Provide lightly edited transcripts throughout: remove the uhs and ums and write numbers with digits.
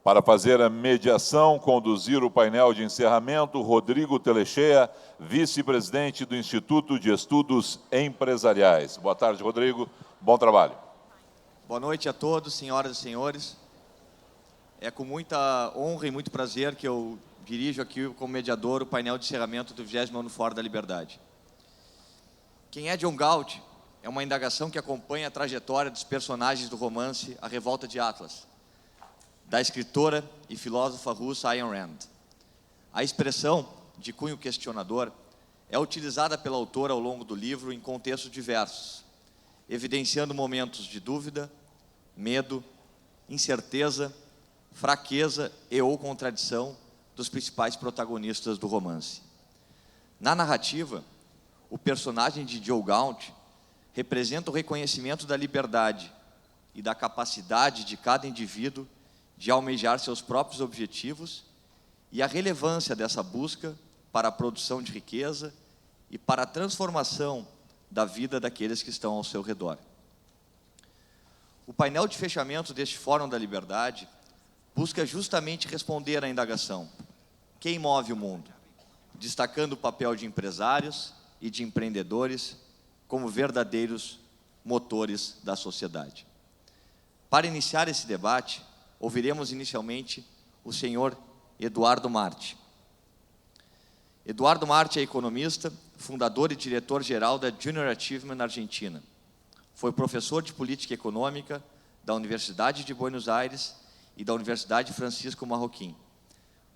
Para fazer a mediação, conduzir o painel de encerramento, Rodrigo Telechea, vice-presidente do Instituto de Estudos Empresariais. Boa tarde, Rodrigo. Bom trabalho. Boa noite a todos, senhoras e senhores. É com muita honra e muito prazer que eu dirijo aqui como mediador o painel de encerramento do 29º Fórum da Liberdade. Quem é John Galt é uma indagação que acompanha a trajetória dos personagens do romance A Revolta de Atlas, da escritora e filósofa russa Ayn Rand. A expressão, de cunho questionador, é utilizada pela autora ao longo do livro em contextos diversos, evidenciando momentos de dúvida, medo, incerteza, fraqueza e ou contradição dos principais protagonistas do romance. Na narrativa, o personagem de John Galt representa o reconhecimento da liberdade e da capacidade de cada indivíduo de almejar seus próprios objetivos e a relevância dessa busca para a produção de riqueza e para a transformação da vida daqueles que estão ao seu redor. O painel de fechamento deste Fórum da Liberdade busca justamente responder à indagação: quem move o mundo? Destacando o papel de empresários e de empreendedores como verdadeiros motores da sociedade. Para iniciar esse debate, ouviremos inicialmente o senhor Eduardo Martí. Eduardo Martí é economista, fundador e diretor-geral da Junior Achievement Argentina. Foi professor de política econômica da Universidade de Buenos Aires e da Universidade Francisco Marroquim.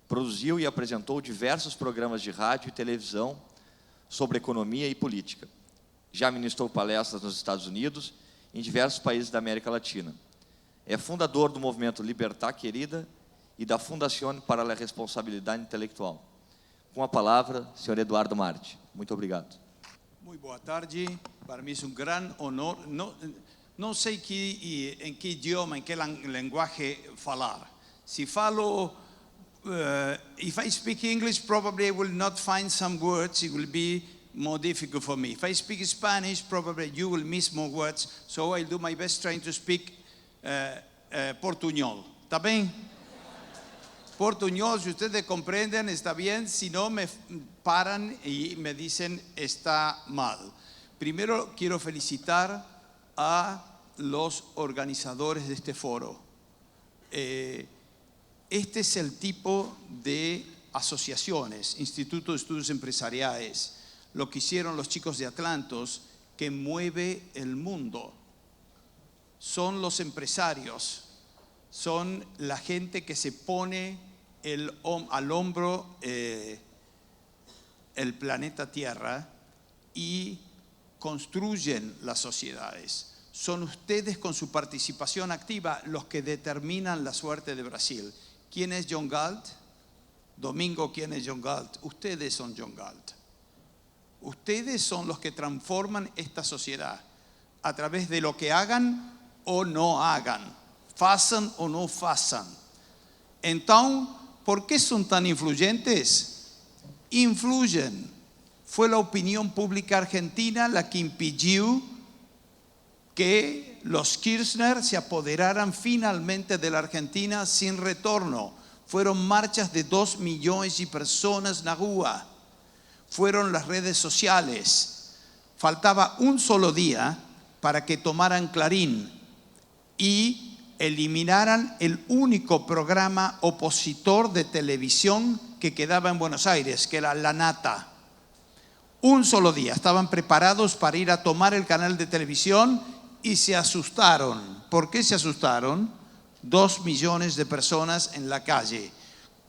Produziu e apresentou diversos programas de rádio e televisão sobre economia e política. Já ministrou palestras nos Estados Unidos e em diversos países da América Latina. É fundador do movimento Libertad Querida e da Fundación para la Responsabilidade Intelectual. Com a palavra, senhor Eduardo Martí. Muito obrigado. Muito boa tarde. Para mim é um grande honor. Não sei em que idioma, em que linguagem falar. Se falo, if I speak English, probably I will not find some words. It will be more difficult for me. If I speak Spanish, probably you will miss more words. So I'll do my best trying to speak portuñol. ¿Está bien? Portuñol, si ustedes comprenden, está bien. Si no, me paran y me dicen está mal. Primero quiero felicitar a los organizadores de este foro. Este es el tipo de asociaciones, Instituto de Estudios Empresariales, lo que hicieron los chicos de Atlantos, que mueve el mundo. Son los empresarios, son la gente que se pone al hombro el planeta Tierra y construyen las sociedades. Son ustedes con su participación activa los que determinan la suerte de Brasil. ¿Quién es John Galt? Domingo, ¿quién es John Galt? Ustedes son John Galt. Ustedes son los que transforman esta sociedad a través de lo que hagan ou não hagan, façam ou não façam. Então, por que são tão influyentes? Influyen. Foi a opinião pública argentina la que impediu que los Kirchner se apoderaran finalmente de la Argentina sin retorno. Fueron marchas de 2 millones de personas na rua. Fueron las redes sociales. Faltaba un solo día para que tomaran Clarín y eliminaran el único programa opositor de televisión que quedaba en Buenos Aires, que era La Nata. Un solo día. Estaban preparados para ir a tomar el canal de televisión y se asustaron. ¿Por qué se asustaron? 2 millones de personas en la calle.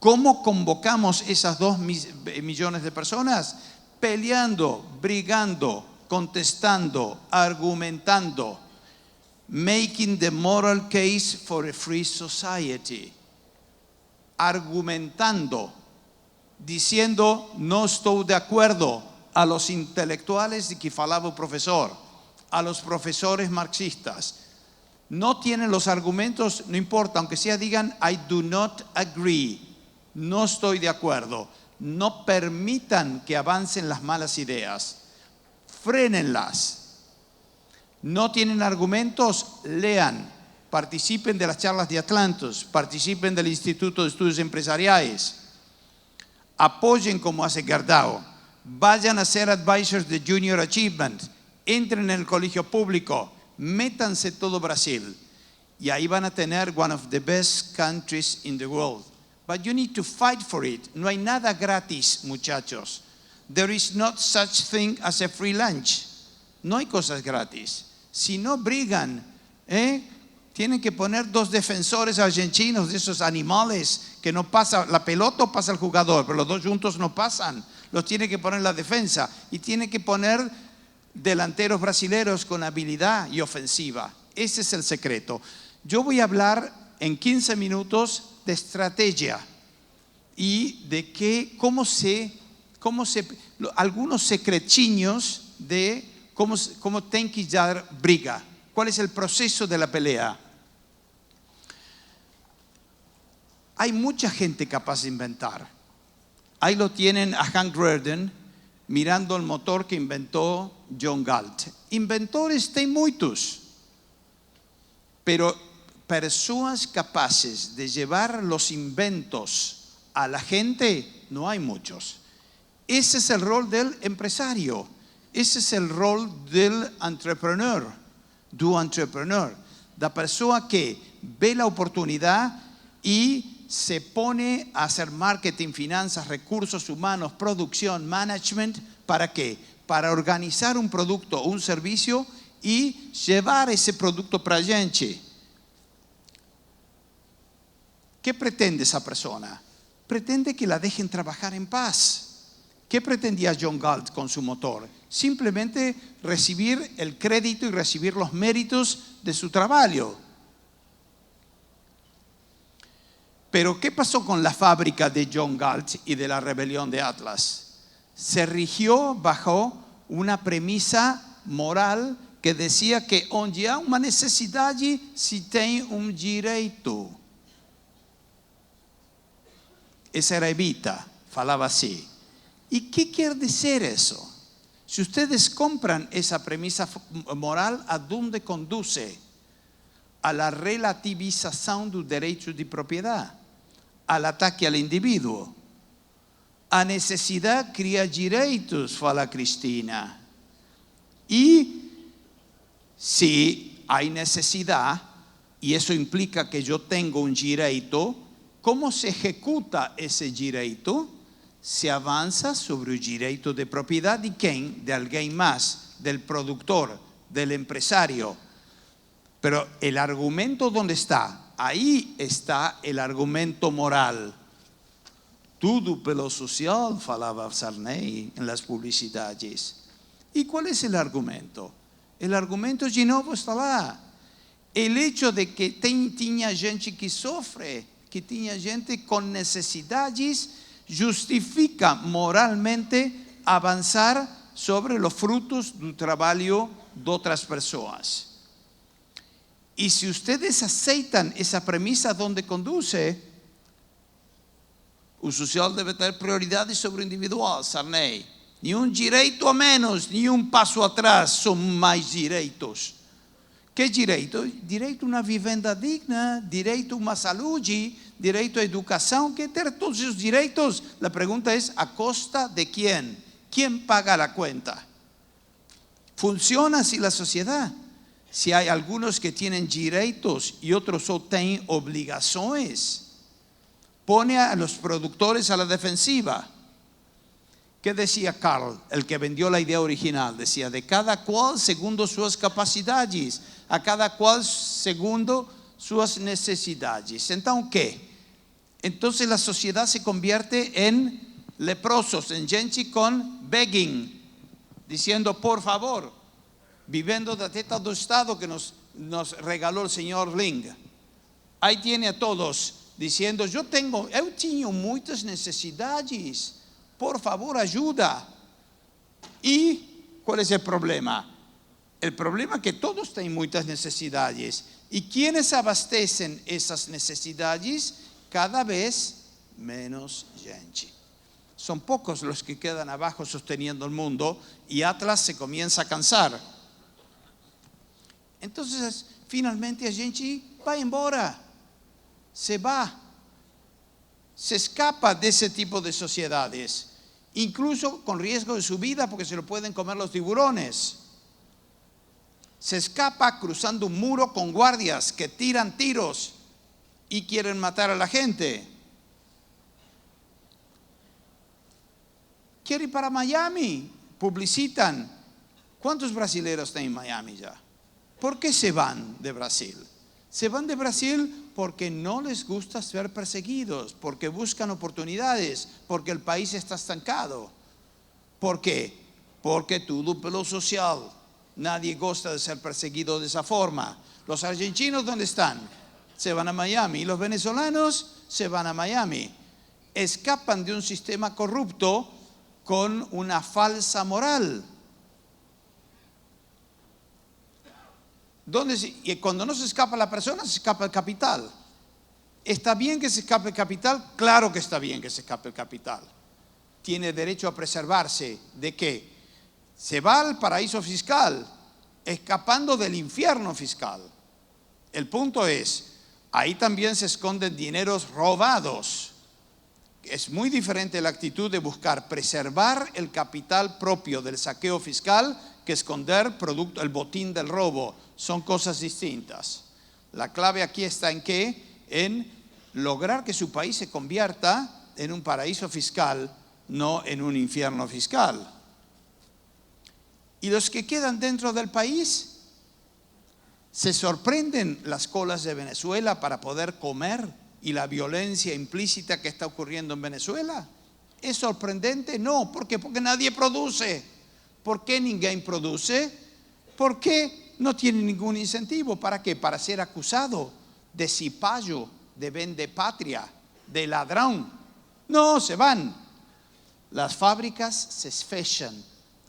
¿Cómo convocamos esas 2 millones de personas? Peleando, brigando, contestando, argumentando. Making the moral case for a free society. Argumentando, diciendo no estoy de acuerdo a los intelectuales de que falaba el profesor, a los profesores marxistas. No tienen los argumentos, no importa, aunque sea digan I do not agree, no estoy de acuerdo. No permitan que avancen las malas ideas, frénenlas. No tienen argumentos, lean. participen de las charlas de Atlantis, participen del Instituto de Estudios Empresariales, apoyen como hace Gerdau, vayan a ser advisors de Junior Achievement, entren en el colegio público, métanse todo Brasil y ahí van a tener one of the best countries in the world. But you need to fight for it. No hay nada gratis, muchachos. There is not such thing as a free lunch. No hay cosas gratis. Si no brigan, tienen que poner 2 defensores argentinos de esos animales que no pasa la pelota o pasa el jugador, pero los 2 juntos no pasan. Los tiene que poner en la defensa y tiene que poner delanteros brasileños con habilidad y ofensiva. Ese es el secreto. Yo voy a hablar en 15 minutos de estrategia y de algunos secretinhos de cómo tienen que dar briga. ¿Cuál es el proceso de la pelea? Hay mucha gente capaz de inventar. Ahí lo tienen a Hank Rearden mirando el motor que inventó John Galt. Inventores tem muitos, pero personas capaces de llevar los inventos a la gente no hay muchos. Ese es el rol del empresario, ese es el rol del entrepreneur, du entrepreneur, la persona que ve la oportunidad y se pone a hacer marketing, finanzas, recursos humanos, producción, management. ¿Para qué? Para organizar un producto o un servicio y llevar ese producto para gente. ¿Qué pretende esa persona? Pretende que la dejen trabajar en paz. ¿Qué pretendía John Galt con su motor? Simplemente recibir el crédito y recibir los méritos de su trabajo. Pero ¿qué pasó con la fábrica de John Galt y de la rebelión de Atlas? Se rigió bajo una premisa moral que decía que onde há uma necessidade se tem direito. Esa era Evita, falaba así. ¿Y qué quiere decir eso? Si ustedes compran esa premisa moral, ¿a dónde conduce? A la relativización del derecho de propiedad, al ataque al individuo. A necessidade cria direitos, fala Cristina. Y si hay necesidad, y eso implica que yo tengo un direito, ¿cómo se ejecuta ese direito? Se avanza sobre el direito de propiedad de quién, de alguien más, del productor, del empresario. Pero el argumento, ¿dónde está? Ahí está el argumento moral. Tudo pelo social, falaba Sarney en las publicidades. ¿Y cuál es el argumento? El argumento de novo está lá. El hecho de que tinha gente que sofre, que tinha gente con necesidades, justifica moralmente avanzar sobre los frutos del trabajo de otras personas. Y si ustedes aceitan esa premisa donde conduce, o social debe ter prioridade sobre o individual, Sarney. Ni um direito a menos, ni um passo atrás, são mais direitos. Que direito? Direito a uma vivenda digna, direito a uma saúde, direito à educação, que ter todos os direitos. A pergunta é, ¿a costa de quem? Quem paga a conta? Funciona assim a sociedade. Si hay algunos que tienen direitos y otros solo tienen obligaciones, pone a los productores a la defensiva. ¿Qué decía Carl, el que vendió la idea original? Decía, de cada cual segundo sus capacidades, a cada cual segundo sus necesidades. Entonces, ¿qué? Entonces la sociedad se convierte en leprosos, en gente con begging, diciendo, por favor, viviendo da teta do Estado que nos regaló el señor Ling. Ahí tiene a todos diciendo, eu tinha muitas necessidades, por favor, ajuda. ¿Y cuál es el problema? El problema es que todos tienen muchas necesidades. ¿Y quienes abastecen esas necesidades? Cada vez menos gente. Son pocos los que quedan abajo sosteniendo el mundo y Atlas se comienza a cansar. Entonces, finalmente a gente vai embora, se va, se escapa de ese tipo de sociedades, incluso con riesgo de su vida porque se lo pueden comer los tiburones. Se escapa cruzando un muro con guardias que tiran tiros y quieren matar a la gente. Quiere ir para Miami, publicitan. ¿Cuántos brasileños están en Miami ya? ¿Por qué se van de Brasil? Se van de Brasil porque no les gusta ser perseguidos, porque buscan oportunidades, porque el país está estancado. ¿Por qué? Porque todo pelo social. Nadie gusta de ser perseguido de esa forma. Los argentinos, ¿dónde están? Se van a Miami. Y los venezolanos se van a Miami. Escapan de un sistema corrupto con una falsa moral. Y cuando no se escapa la persona, se escapa el capital. ¿Está bien que se escape el capital? Claro que está bien que se escape el capital. Tiene derecho a preservarse. ¿De qué? Se va al paraíso fiscal, escapando del infierno fiscal. El punto es, ahí también se esconden dineros robados. Es muy diferente la actitud de buscar preservar el capital propio del saqueo fiscal que esconder el botín del robo. Son cosas distintas. La clave aquí está en qué? En lograr que su país se convierta en un paraíso fiscal, no en un infierno fiscal. Y los que quedan dentro del país se sorprenden las colas de Venezuela para poder comer y la violencia implícita que está ocurriendo en Venezuela. ¿Es sorprendente? No. ¿Por qué? Porque nadie produce. ¿Por qué ninguém produce? Porque no tiene ningún incentivo. ¿Para qué? Para ser acusado de cipayo, de vendepatria, de ladrón. No, se van. Las fábricas se fechan,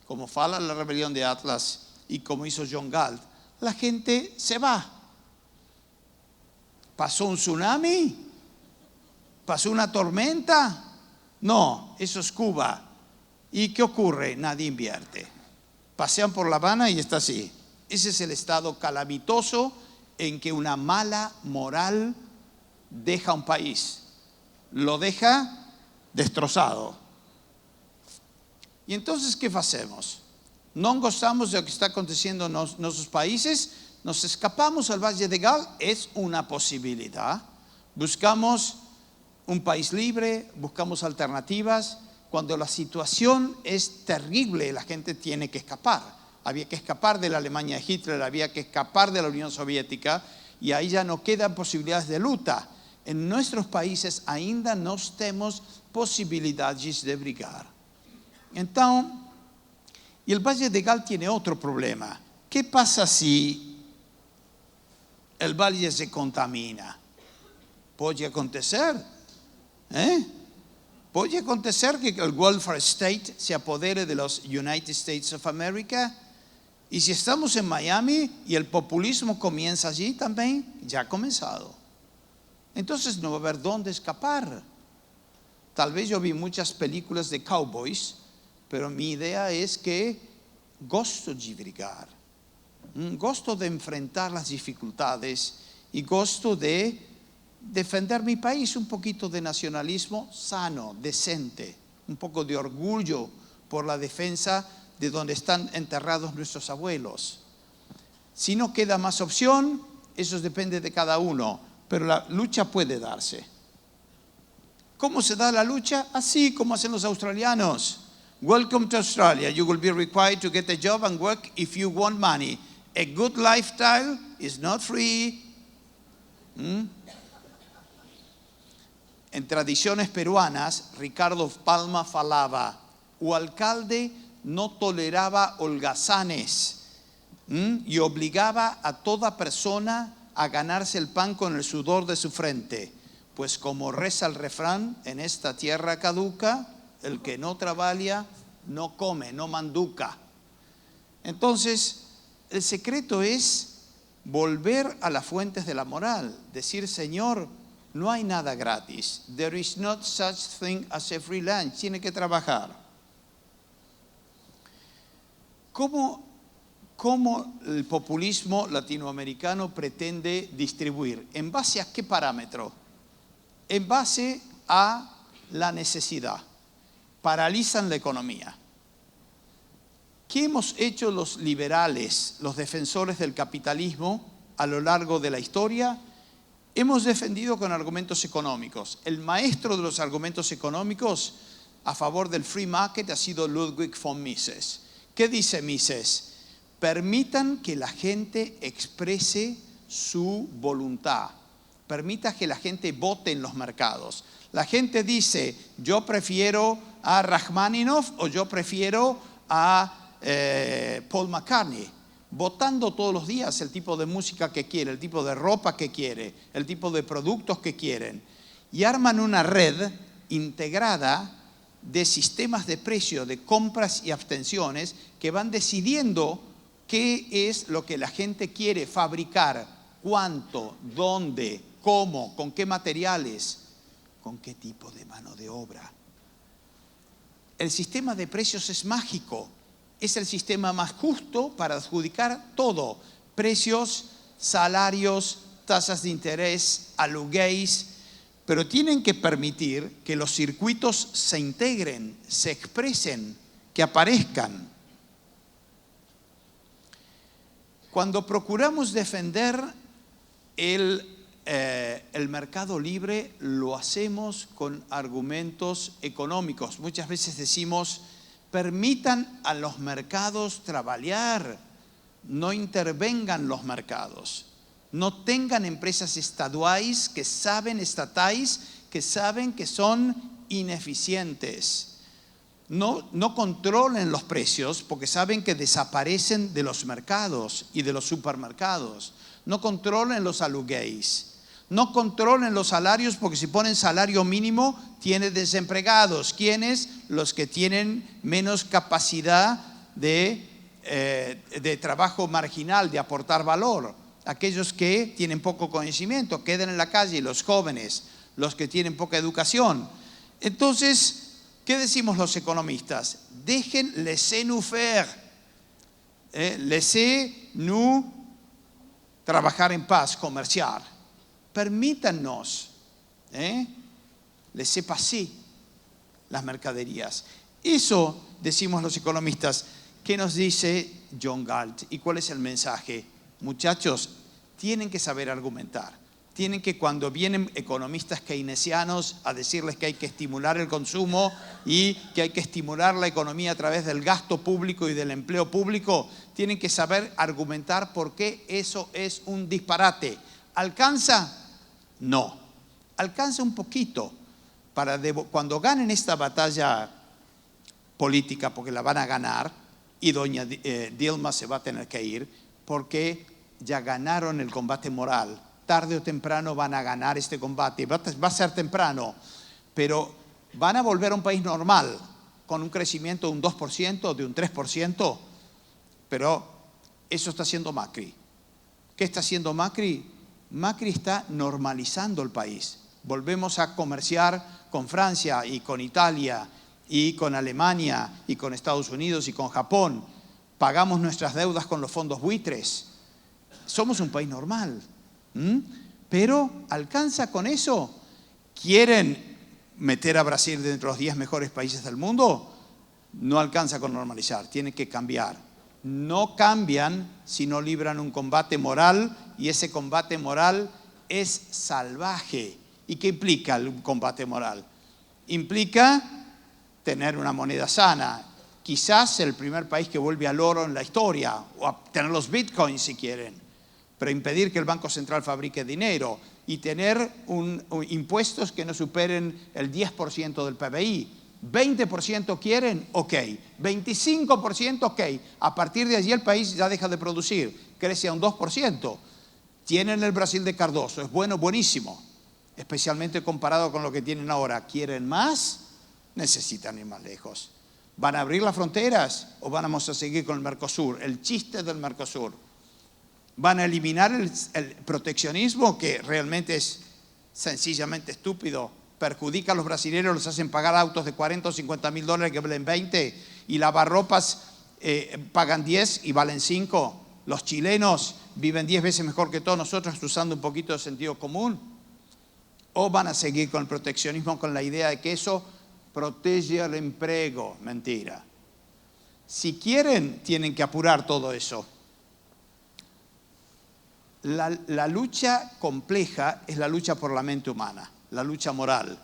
como fala la rebelión de Atlas y como hizo John Galt. La gente se va. ¿Pasó un tsunami? ¿Pasó una tormenta? No, eso es Cuba. ¿Y qué ocurre? Nadie invierte. Pasean por La Habana y está así. Ese es el estado calamitoso en que una mala moral deja un país. Lo deja destrozado. Y entonces, ¿qué hacemos? No gozamos de lo que está aconteciendo en nuestros países, nos escapamos al Valle de Gal, es una posibilidad. Buscamos un país libre, buscamos alternativas. Cuando la situación es terrible, la gente tiene que escapar. Había que escapar de la Alemania de Hitler, había que escapar de la Unión Soviética y ahí ya no quedan posibilidades de luta. En nuestros países ainda no tenemos posibilidades de brigar. Entonces, y el Valle de Gal tiene otro problema. ¿Qué pasa si el valle se contamina? Puede acontecer. Puede acontecer que el welfare state se apodere de los United States of America. Y si estamos en Miami y el populismo comienza allí también, ya ha comenzado. Entonces no va a haber dónde escapar. Tal vez yo vi muchas películas de cowboys, pero mi idea es que gosto de brigar, gosto de enfrentar las dificultades y gosto de defender mi país, un poquito de nacionalismo sano, decente, un poco de orgullo por la defensa de donde están enterrados nuestros abuelos. Si no queda más opción, eso depende de cada uno, pero la lucha puede darse. ¿Cómo se da la lucha? Así como hacen los australianos. Welcome to Australia. You will be required to get a job and work if you want money. A good lifestyle is not free. En tradiciones peruanas, Ricardo Palma falaba, o alcalde no toleraba holgazanes y obligaba a toda persona a ganarse el pan con el sudor de su frente. Pues como reza el refrán, en esta tierra caduca, el que no trabaja, no come, no manduca. Entonces, el secreto es volver a las fuentes de la moral. Decir, Señor, no hay nada gratis. There is not such thing as a free lunch. Tiene que trabajar. ¿Cómo cómo el populismo latinoamericano pretende distribuir. ¿En base a qué parámetro? En base a la necesidad. Paralizan la economía. ¿Qué hemos hecho los liberales, los defensores del capitalismo a lo largo de la historia? Hemos defendido con argumentos económicos. El maestro de los argumentos económicos a favor del free market ha sido Ludwig von Mises. ¿Qué dice Mises? Permitan que la gente exprese su voluntad. Permita que la gente vote en los mercados. La gente dice, yo prefiero a Rachmaninoff o yo prefiero a Paul McCartney. Votando todos los días el tipo de música que quiere, el tipo de ropa que quiere, el tipo de productos que quieren. Y arman una red integrada de sistemas de precio, de compras y abstenciones que van decidiendo qué es lo que la gente quiere fabricar, cuánto, dónde, cómo, con qué materiales, con qué tipo de mano de obra. El sistema de precios es mágico. Es el sistema más justo para adjudicar todo. Precios, salarios, tasas de interés, aluguéis. Pero tienen que permitir que los circuitos se integren, se expresen, que aparezcan. Cuando procuramos defender el mercado libre, lo hacemos con argumentos económicos. Muchas veces decimos, permitan a los mercados trabajar, no intervengan los mercados. No tengan empresas estatais que saben que son ineficientes. No controlen los precios porque saben que desaparecen de los mercados y de los supermercados. No controlen los aluguéis. No controlen los salarios porque si ponen salario mínimo tienen desempleados. ¿Quiénes? Los que tienen menos capacidad de trabajo marginal, de aportar valor. Aquellos que tienen poco conocimiento, quedan en la calle, los jóvenes, los que tienen poca educación. Entonces, ¿qué decimos los economistas? Dejen laissez-nous faire. Laissez-nous trabajar en paz, comerciar. Permítanos, laissez-passer las mercaderías. Eso decimos los economistas. ¿Qué nos dice John Galt? ¿Y cuál es el mensaje? Muchachos, tienen que saber argumentar. Tienen que, cuando vienen economistas keynesianos a decirles que hay que estimular el consumo y que hay que estimular la economía a través del gasto público y del empleo público, tienen que saber argumentar por qué eso es un disparate. ¿Alcanza? No. Alcanza un poquito para cuando ganen esta batalla política, porque la van a ganar, y doña Dilma se va a tener que ir, porque ya ganaron el combate moral. Tarde o temprano van a ganar este combate. Va a ser temprano, pero van a volver a un país normal, con un crecimiento de un 2%, de un 3%, pero eso está haciendo Macri. ¿Qué está haciendo Macri? Macri está normalizando el país. Volvemos a comerciar con Francia y con Italia y con Alemania y con Estados Unidos y con Japón. Pagamos nuestras deudas con los fondos buitres. Somos un país normal. Pero ¿alcanza con eso? ¿Quieren meter a Brasil dentro de los 10 mejores países del mundo? No alcanza con normalizar, tienen que cambiar. No cambian si no libran un combate moral, y ese combate moral es salvaje. ¿Y qué implica el combate moral? Implica tener una moneda sana. Quizás el primer país que vuelve al oro en la historia, o a tener los bitcoins si quieren, pero impedir que el Banco Central fabrique dinero y tener impuestos que no superen el 10% del PBI. 20% quieren, ok. 25%, ok. A partir de allí el país ya deja de producir, crece a un 2%. Tienen el Brasil de Cardoso, es bueno, buenísimo, especialmente comparado con lo que tienen ahora. ¿Quieren más? Necesitan ir más lejos. ¿Van a abrir las fronteras o vamos a seguir con el Mercosur? El chiste del Mercosur. ¿Van a eliminar el proteccionismo, que realmente es sencillamente estúpido? Perjudica a los brasileños, los hacen pagar autos de $40 o $50 mil que valen 20 y lavarropas pagan 10 y valen 5. Los chilenos viven 10 veces mejor que todos nosotros usando un poquito de sentido común. ¿O van a seguir con el proteccionismo con la idea de que eso protege el empleo? Mentira. Si quieren, tienen que apurar todo eso. La lucha compleja es la lucha por la mente humana, la lucha moral.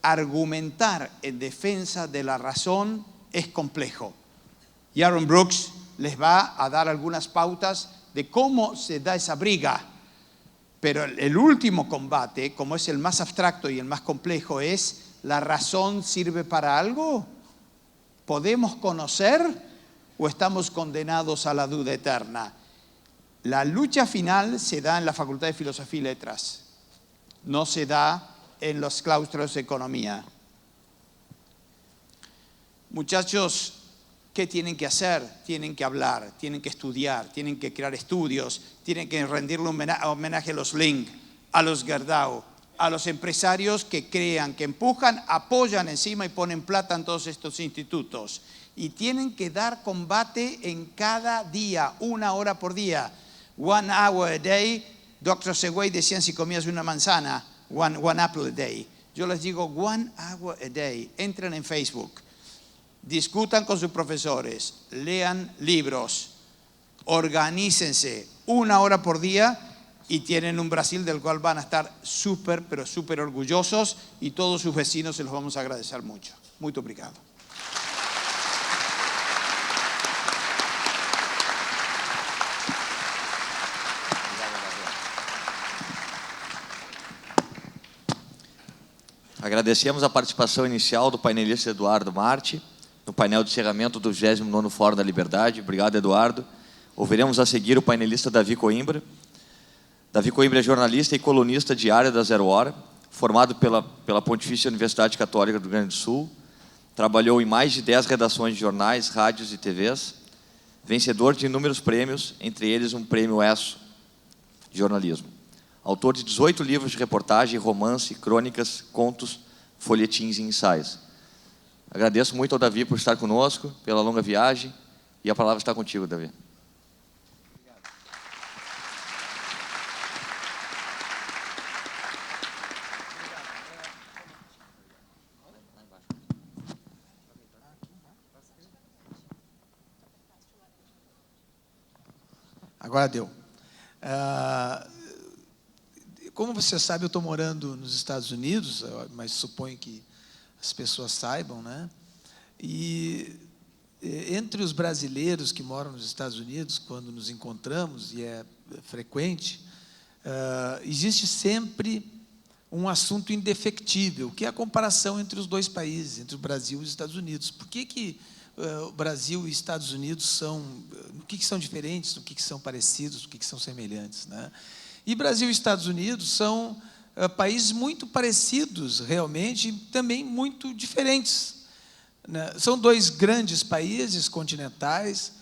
Argumentar en defensa de la razón es complejo. Y Aaron Brooks les va a dar algunas pautas de cómo se da esa briga. Pero el último combate, como es el más abstracto y el más complejo, es: ¿la razón sirve para algo? ¿Podemos conocer o estamos condenados a la duda eterna? La lucha final se da en la Facultad de Filosofía y Letras. No se da en los claustros de Economía. Muchachos, ¿qué tienen que hacer? Tienen que hablar, tienen que estudiar, tienen que crear estudios, tienen que rendirle homenaje a los Link, a los Gerdau, a los empresarios que crean, que empujan, apoyan encima y ponen plata en todos estos institutos. Y tienen que dar combate en cada día, 1 hora por día. 1 hour a day. Dr. Segway decía: si comías una manzana, one apple a day. Yo les digo 1 hour a day. Entren en Facebook, discutan con sus profesores, lean libros, organícense 1 hora por día y tienen un Brasil del cual van a estar súper, pero súper orgullosos, y todos sus vecinos se los vamos a agradecer mucho. Muy obrigado. Agradecemos a participação inicial do painelista Eduardo Marti, no painel de encerramento do 29º Fórum da Liberdade. Obrigado, Eduardo. Ouviremos a seguir o painelista Davi Coimbra. Davi Coimbra é jornalista e colunista diário da Zero Hora, formado pela Pontifícia Universidade Católica do Rio Grande do Sul. Trabalhou em mais de 10 redações de jornais, rádios e TVs. Vencedor de inúmeros prêmios, entre eles um prêmio ESSO de jornalismo. Autor de 18 livros de reportagem, romance, crônicas, contos, folhetins e ensaios. Agradeço muito ao Davi por estar conosco, pela longa viagem, e a palavra está contigo, Davi. Agora deu. Como você sabe, eu estou morando nos Estados Unidos, mas suponho que as pessoas saibam, né? E entre os brasileiros que moram nos Estados Unidos, quando nos encontramos, e é frequente, existe sempre um assunto indefectível, que é a comparação entre os dois países, entre o Brasil e os Estados Unidos. Por que o Brasil e os Estados Unidos são, no que são diferentes, no que são parecidos, no que são semelhantes, né? E Brasil e Estados Unidos são países muito parecidos, realmente, e também muito diferentes, né? São dois grandes países continentais.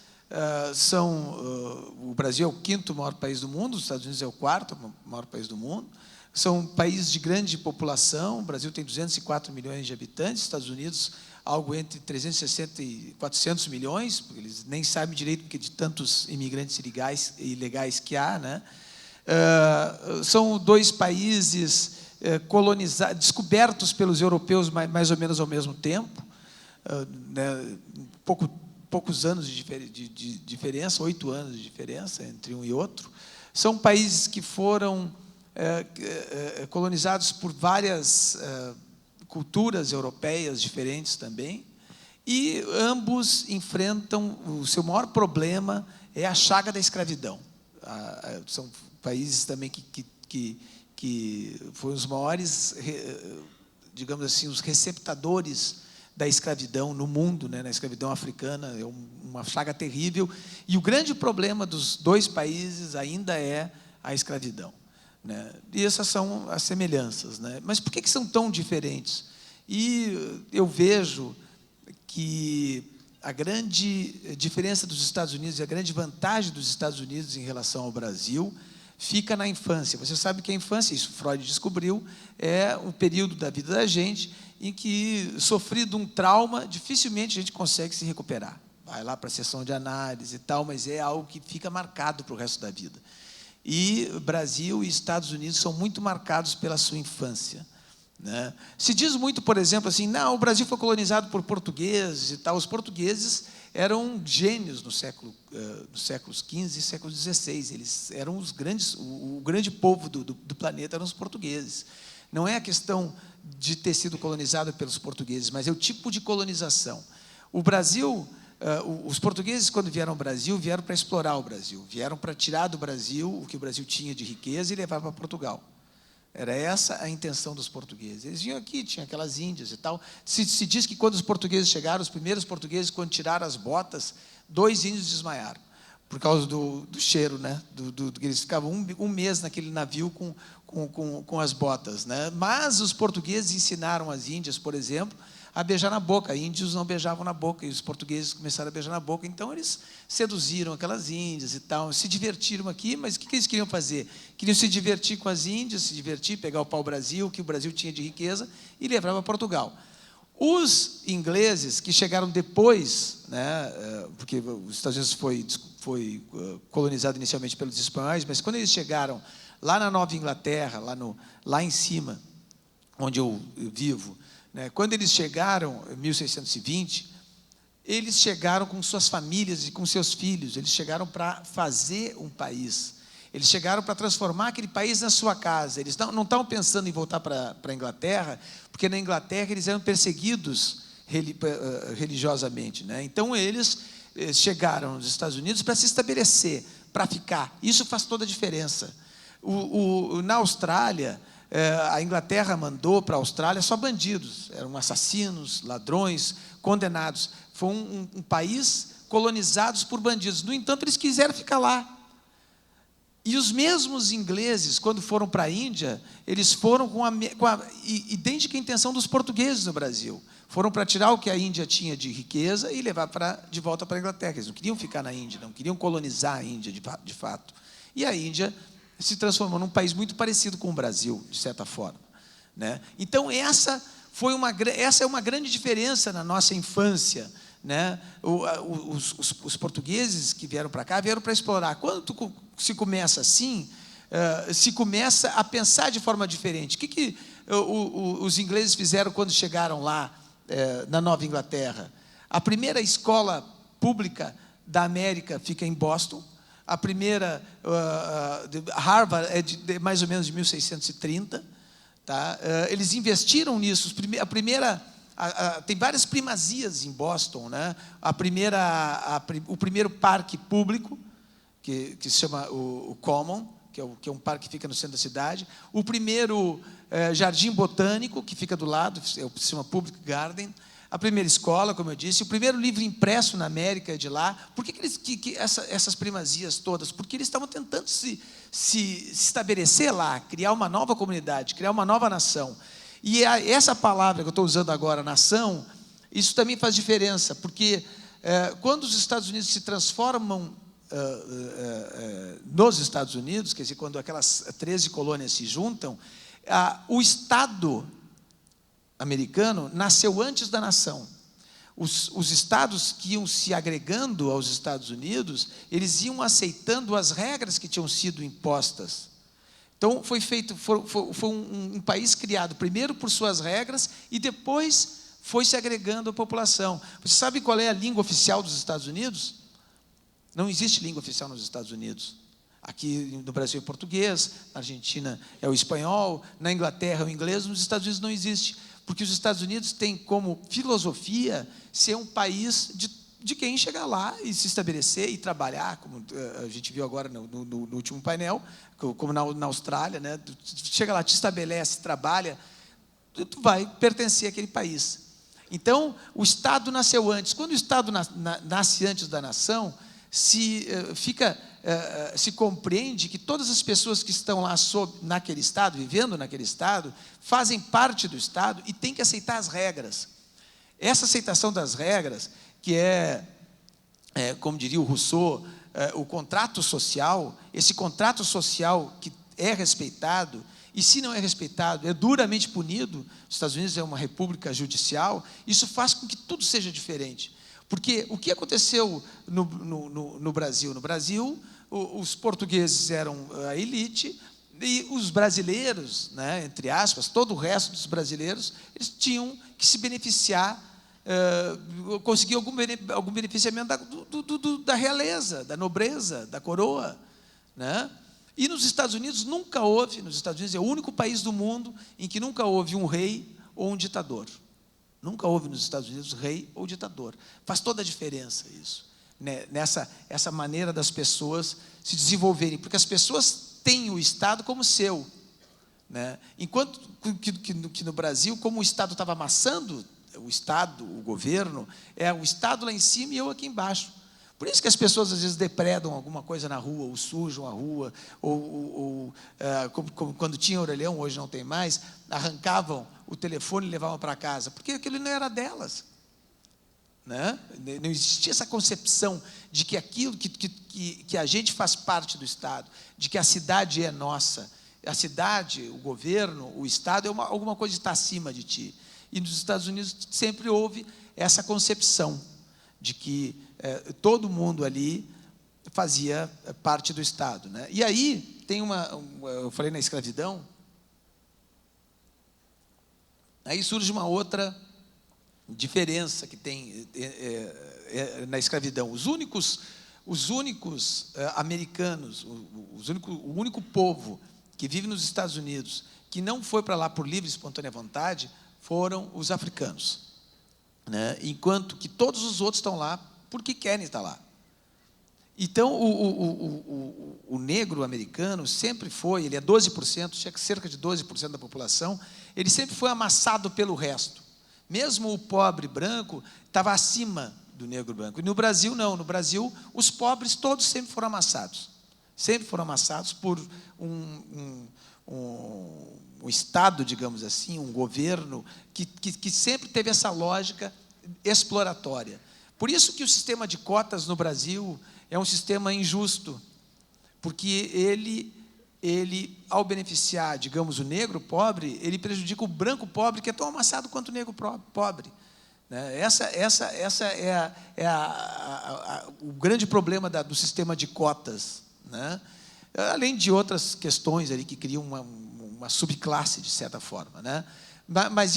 O Brasil é o 5º maior país do mundo, os Estados Unidos é o 4º maior país do mundo. São países de grande população. O Brasil tem 204 milhões de habitantes, os Estados Unidos algo entre 360 e 400 milhões, porque eles nem sabem direito porque de tantos imigrantes ilegais que há, né? São dois países descobertos pelos europeus mais ou menos ao mesmo tempo, né? Poucos anos de diferença, 8 anos de diferença entre um e outro. São países que foram colonizados por várias culturas europeias diferentes também, e ambos enfrentam, o seu maior problema é a chaga da escravidão. São países também que foram os maiores, digamos assim, os receptadores da escravidão no mundo, né? Na escravidão africana, é uma chaga terrível, e o grande problema dos dois países ainda é a escravidão, né? E essas são as semelhanças, né? Mas por que são tão diferentes? E eu vejo que a grande diferença dos Estados Unidos e a grande vantagem dos Estados Unidos em relação ao Brasil fica na infância. Você sabe que a infância, isso Freud descobriu, é um período da vida da gente em que, sofrido um trauma, dificilmente a gente consegue se recuperar. vai lá para a sessão de análise e tal, mas é algo que fica marcado para o resto da vida. E Brasil e Estados Unidos são muito marcados pela sua infância, né? Se diz muito, por exemplo, assim, não, o Brasil foi colonizado por portugueses e tal. Os portugueses eram gênios nos séculos XV e século XVI. Eles eram os grandes, o grande povo do planeta eram os portugueses. Não é a questão de ter sido colonizado pelos portugueses, mas é o tipo de colonização. O Brasil, os portugueses, quando vieram ao Brasil, vieram para explorar o Brasil, vieram para tirar do Brasil o que o Brasil tinha de riqueza e levar para Portugal. Era essa a intenção dos portugueses. Eles vinham aqui, tinha aquelas índias e tal. Se diz que quando os portugueses chegaram, os primeiros portugueses, quando tiraram as botas, 2 índios desmaiaram, por causa do cheiro, né? Eles ficavam um mês naquele navio com as botas, né? Mas os portugueses ensinaram as índias, por exemplo, a beijar na boca. Índios não beijavam na boca, e os portugueses começaram a beijar na boca. Então, eles seduziram aquelas índias e tal, se divertiram aqui, mas o que eles queriam fazer? Queriam se divertir com as índias, se divertir, pegar o pau-brasil, que o Brasil tinha de riqueza, e levar para Portugal. Os ingleses, que chegaram depois, né, porque os Estados Unidos foi colonizado inicialmente pelos espanhóis, mas quando eles chegaram lá na Nova Inglaterra, lá em cima, onde eu vivo, né, quando eles chegaram, em 1620, eles chegaram com suas famílias e com seus filhos. Eles chegaram para fazer um país. Eles chegaram para transformar aquele país na sua casa. Eles não estavam pensando em voltar para a Inglaterra, porque na Inglaterra eles eram perseguidos religiosamente, né? Então, eles chegaram nos Estados Unidos para se estabelecer, para ficar. Isso faz toda a diferença. Na Austrália, a Inglaterra mandou para a Austrália só bandidos, eram assassinos, ladrões, condenados. Foi um país colonizados por bandidos. No entanto, eles quiseram ficar lá. E os mesmos ingleses, quando foram para a Índia, eles foram com a idêntica intenção dos portugueses no Brasil. Foram para tirar o que a Índia tinha de riqueza e levar de volta para a Inglaterra. Eles não queriam ficar na Índia, não queriam colonizar a Índia de fato. E a Índia se transformou num país muito parecido com o Brasil, de certa forma, né? Então, essa é uma grande diferença na nossa infância, né? Os portugueses que vieram para cá, vieram para explorar. Quando se começa assim, se começa a pensar de forma diferente. O que os ingleses fizeram quando chegaram lá, na Nova Inglaterra? A primeira escola pública da América fica em Boston. A primeira, Harvard, é de mais ou menos de 1630. Tá? Eles investiram nisso. Tem várias primazias em Boston, né? O primeiro parque público, que se chama o Common, que é um parque que fica no centro da cidade. O primeiro jardim botânico, que fica do lado, se chama Public Garden. A primeira escola, como eu disse, o primeiro livro impresso na América é de lá. Por que essas primazias todas? Porque eles estavam tentando se estabelecer lá, criar uma nova comunidade, criar uma nova nação. E essa palavra que eu estou usando agora, nação, isso também faz diferença, porque quando os Estados Unidos se transformam nos Estados Unidos, quer dizer, quando aquelas 13 colônias se juntam, o Estado americano nasceu antes da nação. Os estados que iam se agregando aos Estados Unidos, eles iam aceitando as regras que tinham sido impostas. Então, foi um país criado primeiro por suas regras e depois foi se agregando à população. Você sabe qual é a língua oficial dos Estados Unidos? Não existe língua oficial nos Estados Unidos. Aqui no Brasil é português, na Argentina é o espanhol, na Inglaterra é o inglês, nos Estados Unidos não existe. Porque os Estados Unidos têm como filosofia ser um país de quem chegar lá e se estabelecer e trabalhar, como a gente viu agora no último painel, como na Austrália, né? Chega lá, te estabelece, trabalha, tu vai pertencer àquele país. Então, o Estado nasceu antes. Quando o Estado nasce antes da nação, se compreende que todas as pessoas que estão lá naquele Estado, vivendo naquele Estado, fazem parte do Estado e têm que aceitar as regras. Essa aceitação das regras, que como diria o Rousseau, o contrato social, esse contrato social que é respeitado, e se não é respeitado, é duramente punido. Os Estados Unidos é uma república judicial, isso faz com que tudo seja diferente. Porque o que aconteceu no Brasil? No Brasil, os portugueses eram a elite e os brasileiros, né, entre aspas, todo o resto dos brasileiros, eles tinham que se beneficiar, conseguir algum beneficiamento da realeza, da nobreza, da coroa, né? E nos Estados Unidos nunca houve, nos Estados Unidos é o único país do mundo em que nunca houve um rei ou um ditador. Nunca houve nos Estados Unidos rei ou ditador. Faz toda a diferença isso, né? Essa maneira das pessoas se desenvolverem, porque as pessoas têm o Estado como seu, né? Enquanto que no Brasil, como o Estado estava amassando, o Estado, o governo, é o Estado lá em cima e eu aqui embaixo. Por isso que as pessoas às vezes depredam alguma coisa na rua, ou sujam a rua, como quando tinha orelhão, hoje não tem mais, arrancavam o telefone e levavam para casa, porque aquilo não era delas, né? Não existia essa concepção de que aquilo que a gente faz parte do Estado, de que a cidade é nossa, a cidade, o governo, o Estado é alguma coisa que está acima de ti. E nos Estados Unidos sempre houve essa concepção de que todo mundo ali fazia parte do Estado, né? E aí tem eu falei na escravidão, aí surge uma outra diferença que tem na escravidão. Os únicos americanos, o único povo que vive nos Estados Unidos que não foi para lá por livre e espontânea vontade foram os africanos, né? Enquanto que todos os outros estão lá porque querem estar lá. Então, o negro americano sempre foi, ele é 12%, cerca de 12% da população, ele sempre foi amassado pelo resto. Mesmo o pobre branco estava acima do negro branco. E no Brasil, não. No Brasil, os pobres todos sempre foram amassados. Sempre foram amassados por um Estado, digamos assim, um governo que sempre teve essa lógica exploratória. Por isso que o sistema de cotas no Brasil é um sistema injusto, porque ele ao beneficiar, digamos, o negro pobre, ele prejudica o branco pobre, que é tão amassado quanto o negro pobre, né? Essa é o grande problema do sistema de cotas, né? Além de outras questões ali que criam uma subclasse, de certa forma, né? Mas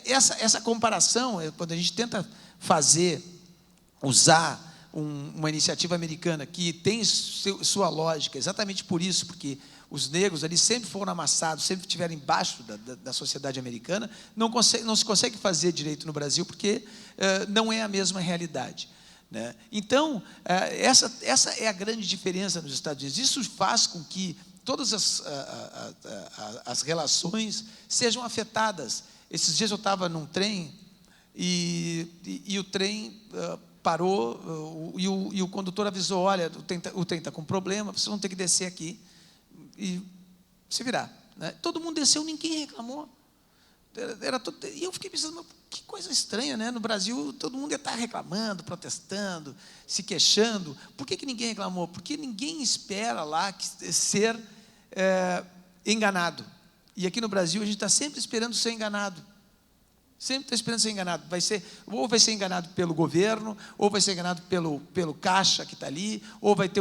essa comparação, quando a gente tenta usar uma iniciativa americana que tem sua lógica, exatamente por isso, porque os negros ali sempre foram amassados, sempre estiveram embaixo da sociedade americana, não se consegue fazer direito no Brasil, porque não é a mesma realidade, né? Então, essa é a grande diferença nos Estados Unidos. Isso faz com que todas as relações sejam afetadas. Esses dias eu estava num trem e o trem parou e o condutor avisou: olha, o trem está com problema, vocês vão ter que descer aqui e se virar, né? Todo mundo desceu, ninguém reclamou. E eu fiquei pensando, que coisa estranha, né? No Brasil todo mundo ia estar reclamando, protestando, se queixando. Por que ninguém reclamou? Porque ninguém espera lá ser enganado. E aqui no Brasil a gente está sempre esperando ser enganado. Sempre está esperando ser enganado. Ou vai ser enganado pelo governo, ou vai ser enganado pelo caixa que está ali, ou vai ter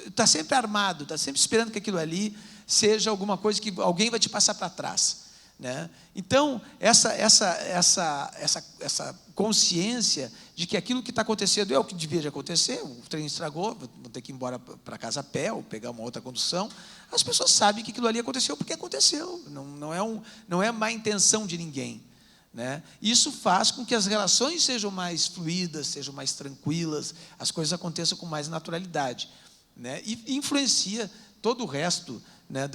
está sempre armado, está sempre esperando que aquilo ali seja alguma coisa que alguém vai te passar para trás, né? Então, essa consciência de que aquilo que está acontecendo é o que devia de acontecer, o trem estragou, vou ter que ir embora para casa a pé, ou pegar uma outra condução. As pessoas sabem que aquilo ali aconteceu porque aconteceu, não é má intenção de ninguém, né? Isso faz com que as relações sejam mais fluídas, sejam mais tranquilas, as coisas aconteçam com mais naturalidade, né? E influencia todo o resto, né,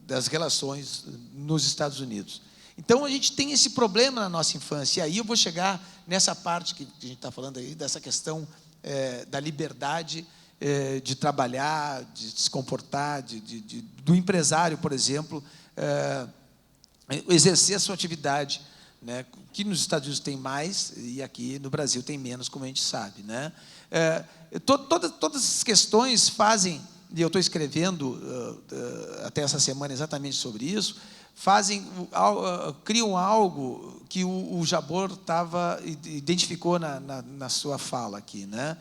das relações nos Estados Unidos. Então, a gente tem esse problema na nossa infância. E aí eu vou chegar nessa parte que a gente está falando aí, dessa questão da liberdade de trabalhar, de se comportar, do empresário, por exemplo, exercer a sua atividade, né, que nos Estados Unidos tem mais e aqui no Brasil tem menos, como a gente sabe, né? Todas essas questões fazem, e eu estou escrevendo até essa semana exatamente sobre isso, criam algo que o Jabor identificou na sua fala aqui, né?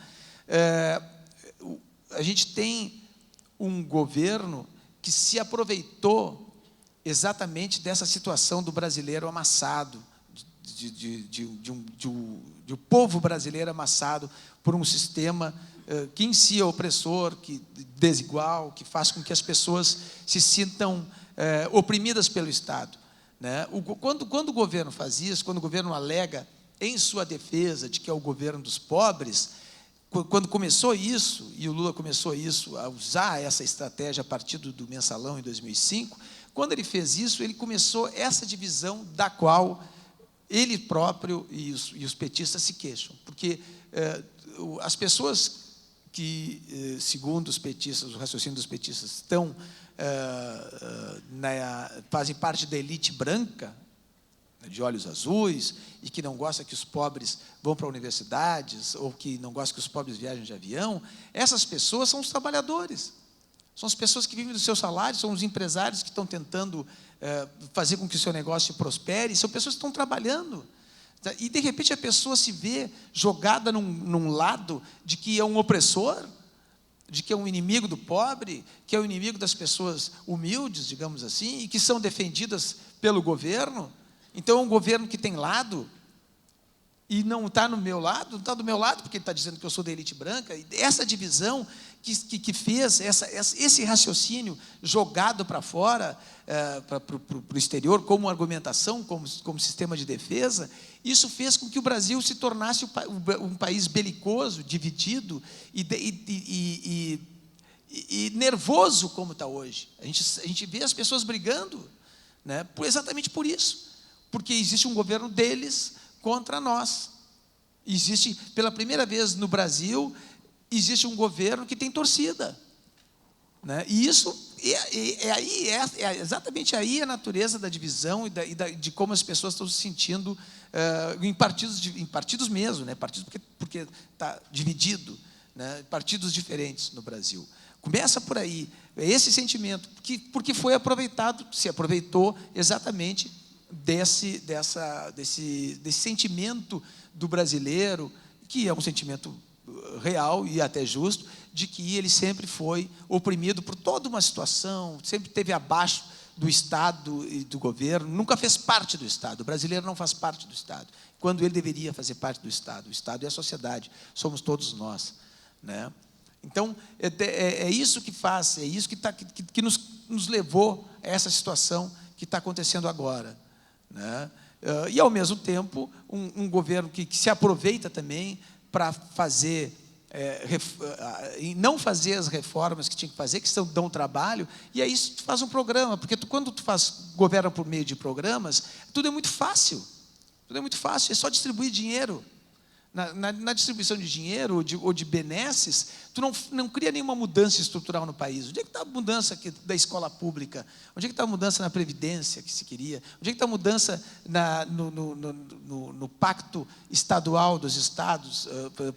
A gente tem um governo que se aproveitou exatamente dessa situação do brasileiro amassado, de um povo brasileiro amassado por um sistema que em si é opressor, que desigual, que faz com que as pessoas se sintam oprimidas pelo Estado, né? Quando o governo faz isso, quando o governo alega em sua defesa de que é o governo dos pobres, quando começou isso, e o Lula começou isso, a usar essa estratégia a partir do Mensalão em 2005, quando ele fez isso, ele começou essa divisão da qual ele próprio e os petistas se queixam, porque as pessoas que, segundo os petistas, o raciocínio dos petistas, fazem parte da elite branca, de olhos azuis, e que não gosta que os pobres vão para universidades, ou que não gosta que os pobres viajem de avião, essas pessoas são os trabalhadores, são as pessoas que vivem do seu salário, são os empresários que estão tentando fazer com que o seu negócio prospere, são pessoas que estão trabalhando. E, de repente, a pessoa se vê jogada num lado de que é um opressor, de que é um inimigo do pobre, que é um inimigo das pessoas humildes, digamos assim, e que são defendidas pelo governo. Então, é um governo que tem lado, e não está no meu lado, não está do meu lado, porque ele está dizendo que eu sou da elite branca. E essa divisão que fez esse raciocínio jogado para fora, para o exterior, como argumentação, como sistema de defesa, isso fez com que o Brasil se tornasse um país belicoso, dividido e nervoso, como está hoje. A gente vê as pessoas brigando, né, exatamente por isso, porque existe um governo deles contra nós. Existe, pela primeira vez no Brasil, existe um governo que tem torcida, né? E isso é exatamente aí a natureza da divisão de como as pessoas estão se sentindo em partidos mesmo, né? Partidos porque está dividido, né? Partidos diferentes no Brasil. Começa por aí, esse sentimento, porque se aproveitou exatamente desse sentimento do brasileiro, que é um sentimento real e até justo, de que ele sempre foi oprimido por toda uma situação, sempre esteve abaixo do Estado e do governo, nunca fez parte do Estado. O brasileiro não faz parte do Estado, quando ele deveria fazer parte do Estado. O Estado é a sociedade, somos todos nós, né? Então, é isso que faz, é isso que nos levou a essa situação que está acontecendo agora, né? E, ao mesmo tempo, um governo que se aproveita também para fazer, não fazer as reformas que tinha que fazer, que dão trabalho, e aí tu faz um programa, porque quando tu governa por meio de programas, tudo é muito fácil, é só distribuir dinheiro. Na distribuição de dinheiro ou de benesses, tu não cria nenhuma mudança estrutural no país. Onde é que está a mudança da escola pública? Onde é que está a mudança na Previdência que se queria? Onde é que está a mudança no pacto estadual dos estados,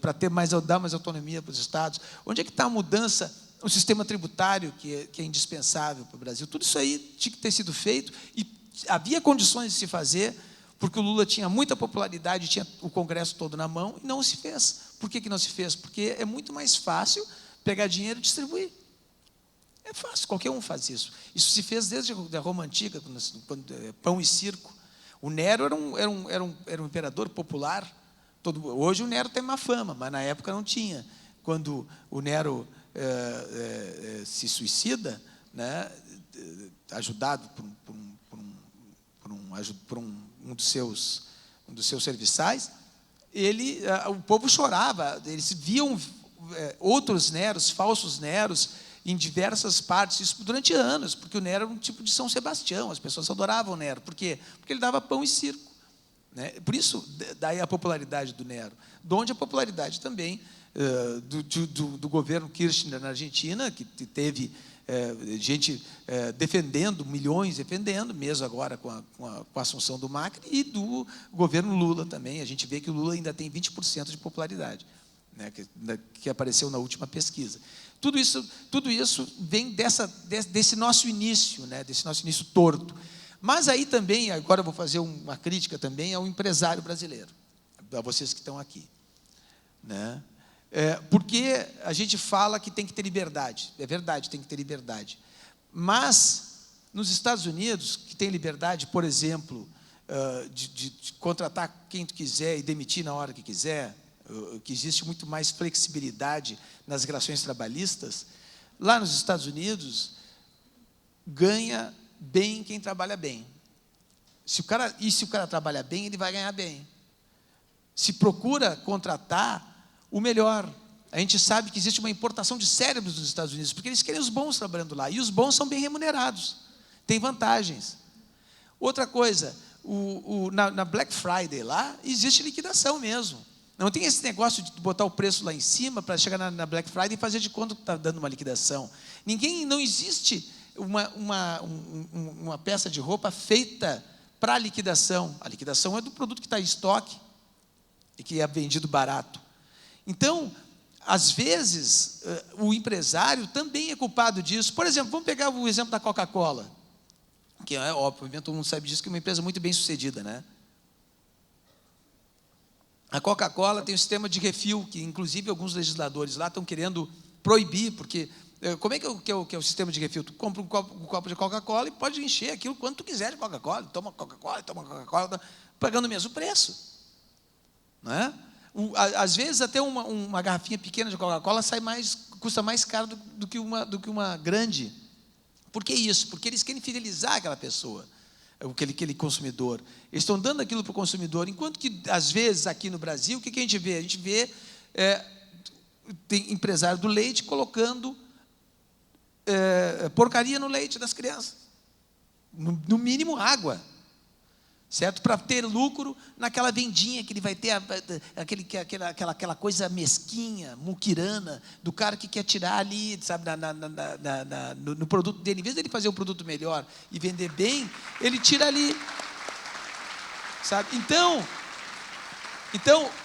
para dar mais autonomia para os estados? Onde é que está a mudança no sistema tributário, que é indispensável para o Brasil? Tudo isso aí tinha que ter sido feito, e havia condições de se fazer, porque o Lula tinha muita popularidade, tinha o Congresso todo na mão, e não se fez. Por que não se fez? Porque é muito mais fácil pegar dinheiro e distribuir. É fácil, qualquer um faz isso. Isso se fez desde a Roma Antiga, quando pão e circo. O Nero era um imperador popular. Hoje o Nero tem uma fama, mas na época não tinha. Quando o Nero se suicida, né, ajudado por um dos seus serviçais, o povo chorava, eles viam outros Neros, falsos Neros, em diversas partes, isso durante anos, porque o Nero era um tipo de São Sebastião, as pessoas adoravam o Nero. Por quê? Porque ele dava pão e circo, né? Por isso, daí a popularidade do Nero. De onde a popularidade também do governo Kirchner na Argentina, que teve gente defendendo, milhões defendendo, mesmo agora com a assunção do Macri, e do governo Lula também. A gente vê que o Lula ainda tem 20% de popularidade, né, que apareceu na última pesquisa. Tudo isso vem desse nosso início, né, desse nosso início torto. Mas aí também, agora eu vou fazer uma crítica também ao empresário brasileiro, a vocês que estão aqui, né? Porque a gente fala que tem que ter liberdade, é verdade, tem que ter liberdade, mas nos Estados Unidos, que tem liberdade, por exemplo, de contratar quem tu quiser e demitir na hora que quiser, que existe muito mais flexibilidade nas relações trabalhistas, lá nos Estados Unidos, ganha bem quem trabalha bem. Se o cara trabalha bem, ele vai ganhar bem. Se procura contratar o melhor. A gente sabe que existe uma importação de cérebros nos Estados Unidos, porque eles querem os bons trabalhando lá, e os bons são bem remunerados, tem vantagens. Outra coisa, na Black Friday lá, existe liquidação mesmo. Não tem esse negócio de botar o preço lá em cima para chegar na Black Friday e fazer de conta que está dando uma liquidação. Não existe uma peça de roupa feita para liquidação. A liquidação é do produto que está em estoque e que é vendido barato. Então, às vezes, o empresário também é culpado disso. Por exemplo, vamos pegar o exemplo da Coca-Cola, que é óbvio, todo mundo sabe disso, que é uma empresa muito bem sucedida, né? A Coca-Cola tem um sistema de refil, que inclusive alguns legisladores lá estão querendo proibir, porque como é que é o sistema de refil? Tu compra um copo de Coca-Cola e pode encher aquilo quanto tu quiser de Coca-Cola, toma Coca-Cola, pagando o mesmo preço, não é? Às vezes até uma garrafinha pequena de Coca-Cola custa mais caro do que uma grande. Por que isso? Porque eles querem fidelizar aquela pessoa, aquele consumidor. Eles estão dando aquilo para o consumidor, enquanto que, às vezes, aqui no Brasil, o que a gente vê? A gente vê tem empresário do leite colocando porcaria no leite das crianças, no mínimo água, certo? Para ter lucro naquela vendinha que ele vai ter, aquela coisa mesquinha, muquirana, do cara que quer tirar ali, sabe, no produto dele. Em vez dele fazer um produto melhor e vender bem, ele tira ali, sabe? Então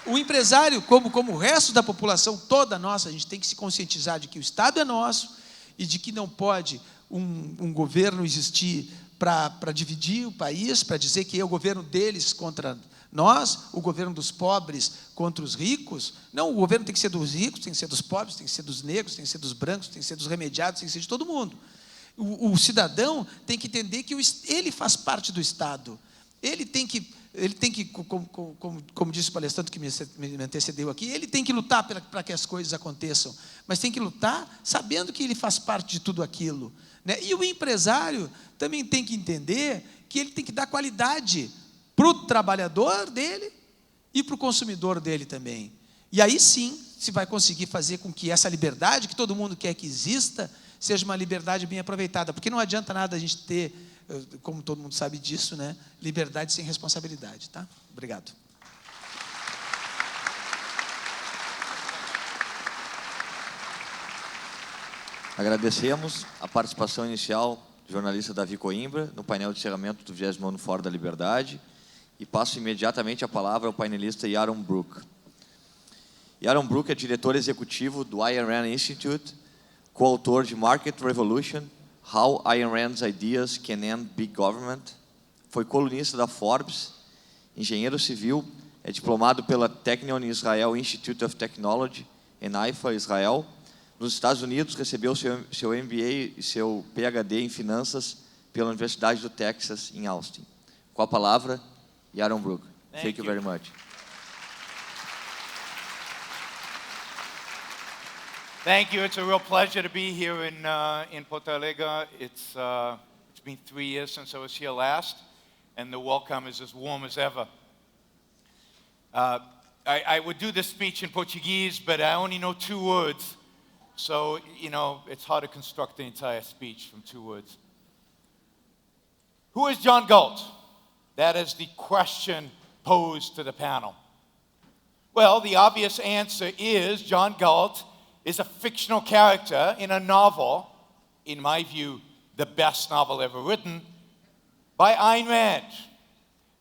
o empresário, como o resto da população toda nossa, a gente tem que se conscientizar de que o Estado é nosso e de que não pode um governo existir para dividir o país, para dizer que é o governo deles contra nós, o governo dos pobres contra os ricos. Não, o governo tem que ser dos ricos, tem que ser dos pobres, tem que ser dos negros, tem que ser dos brancos, tem que ser dos remediados, tem que ser de todo mundo. O cidadão tem que entender que ele faz parte do Estado. Ele tem que, como disse o palestrante que me antecedeu aqui, ele tem que lutar para que as coisas aconteçam, mas tem que lutar sabendo que ele faz parte de tudo aquilo, né? E o empresário também tem que entender que ele tem que dar qualidade para o trabalhador dele e para o consumidor dele também. E aí sim se vai conseguir fazer com que essa liberdade que todo mundo quer que exista seja uma liberdade bem aproveitada, porque não adianta nada a gente ter, como todo mundo sabe disso, né, liberdade sem responsabilidade, tá? Obrigado. Agradecemos a participação inicial do jornalista Davi Coimbra no painel de encerramento do 29º Fórum da Liberdade, e passo imediatamente a palavra ao painelista Yaron Brook. Yaron Brook é diretor executivo do Ayn Rand Institute, coautor de Market Revolution, How Ayn Rand's Ideas Can End Big Government, foi colunista da Forbes, engenheiro civil, é diplomado pela Technion Israel Institute of Technology, em Haifa, Israel. Nos Estados Unidos, recebeu seu MBA e seu PhD em finanças pela Universidade do Texas, em Austin. Com a palavra, Yaron Brook. Thank you very much. Thank you. It's a real pleasure to be here in Porto Alegre. It's been 3 years since I was here last, and the welcome is as warm as ever. I would do this speech in Portuguese, but I only know 2 words. So, it's hard to construct the entire speech from 2 words. Who is John Galt? That is the question posed to the panel. Well, the obvious answer is John Galt is a fictional character in a novel, in my view, the best novel ever written, by Ayn Rand.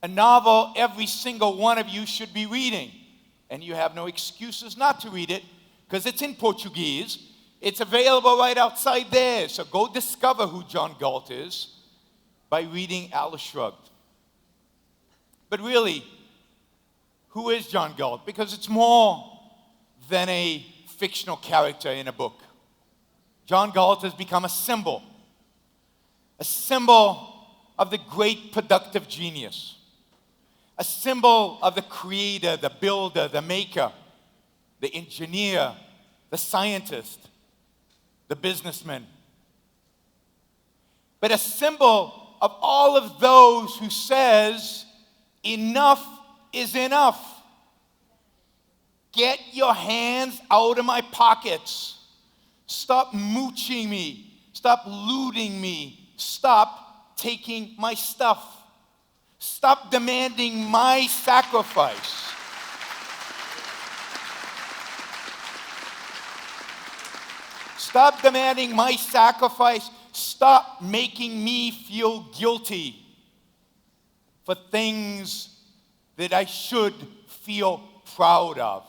A novel every single one of you should be reading, and you have no excuses not to read it, because it's in Portuguese. It's available right outside there, so go discover who John Galt is. by reading Atlas Shrugged. But really, who is John Galt? Because it's more than a fictional character in a book. John Galt has become a symbol of the great productive genius, a symbol of the creator, the builder, the maker, the engineer, the scientist, the businessman. But a symbol of all of those who says, enough is enough. Get your hands out of my pockets. Stop mooching me. Stop looting me. Stop taking my stuff. Stop demanding my sacrifice. Stop demanding my sacrifice. Stop making me feel guilty for things that I should feel proud of.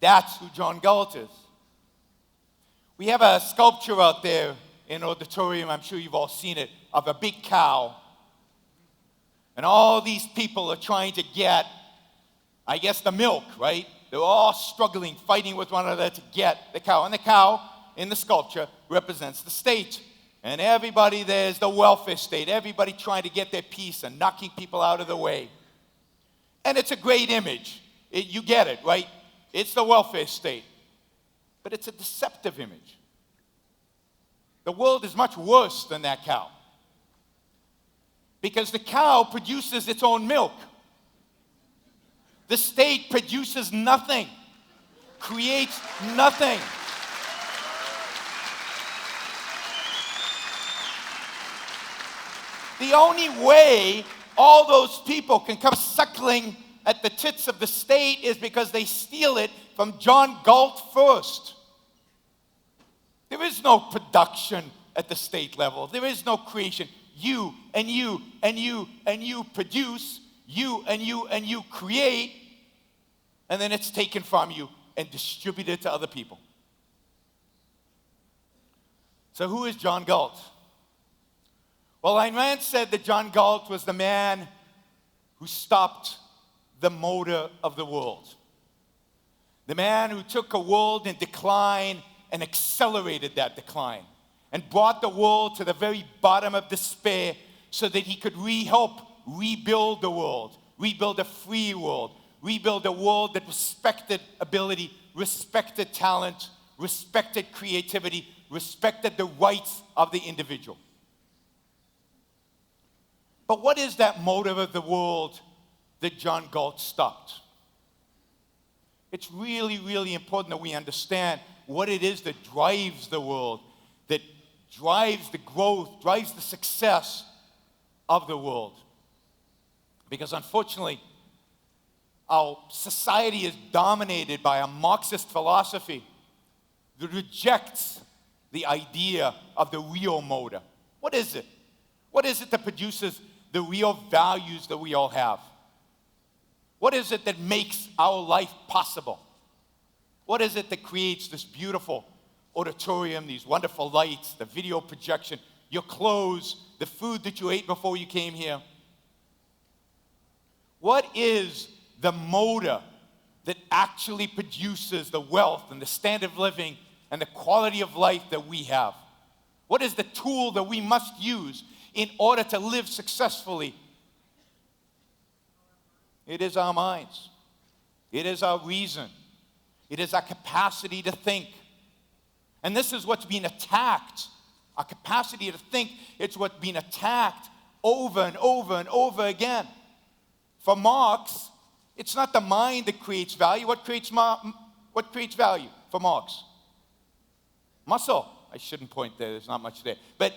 That's who John Galt is. We have a sculpture out there in auditorium, I'm sure you've all seen it, of a big cow. And all these people are trying to get, I guess, the milk, right? They're all struggling, fighting with one another to get the cow. And the cow in the sculpture represents the state. And everybody there is the welfare state. Everybody trying to get their piece and knocking people out of the way. And it's a great image. You get it, right? It's the welfare state. But it's a deceptive image. The world is much worse than that cow. Because the cow produces its own milk. The state produces nothing, creates nothing. The only way all those people can come suckling at the tits of the state is because they steal it from John Galt first. There is no production at the state level. There is no creation. You and you and you and you produce, you and you and you create, and then it's taken from you and distributed to other people. So who is John Galt? Well, Ayn Rand said that John Galt was the man who stopped the motor of the world. The man who took a world in decline and accelerated that decline and brought the world to the very bottom of despair so that he could help rebuild the world, rebuild a free world, rebuild a world that respected ability, respected talent, respected creativity, respected the rights of the individual. But what is that motive of the world that John Galt stopped? It's really, really important that we understand what it is that drives the world, that drives the growth, drives the success of the world. Because unfortunately, our society is dominated by a Marxist philosophy that rejects the idea of the real motor. What is it? What is it that produces the real values that we all have? What is it that makes our life possible? What is it that creates this beautiful auditorium, these wonderful lights, the video projection, your clothes, the food that you ate before you came here? What is the motor that actually produces the wealth and the standard of living and the quality of life that we have? What is the tool that we must use in order to live successfully? It is our minds. It is our reason. It is our capacity to think. And this is what's being attacked. Our capacity to think, it's what's being attacked over and over and over again. For Marx, it's not the mind that creates value. What creates value for Marx? Muscle. I shouldn't point there. There's not much there. But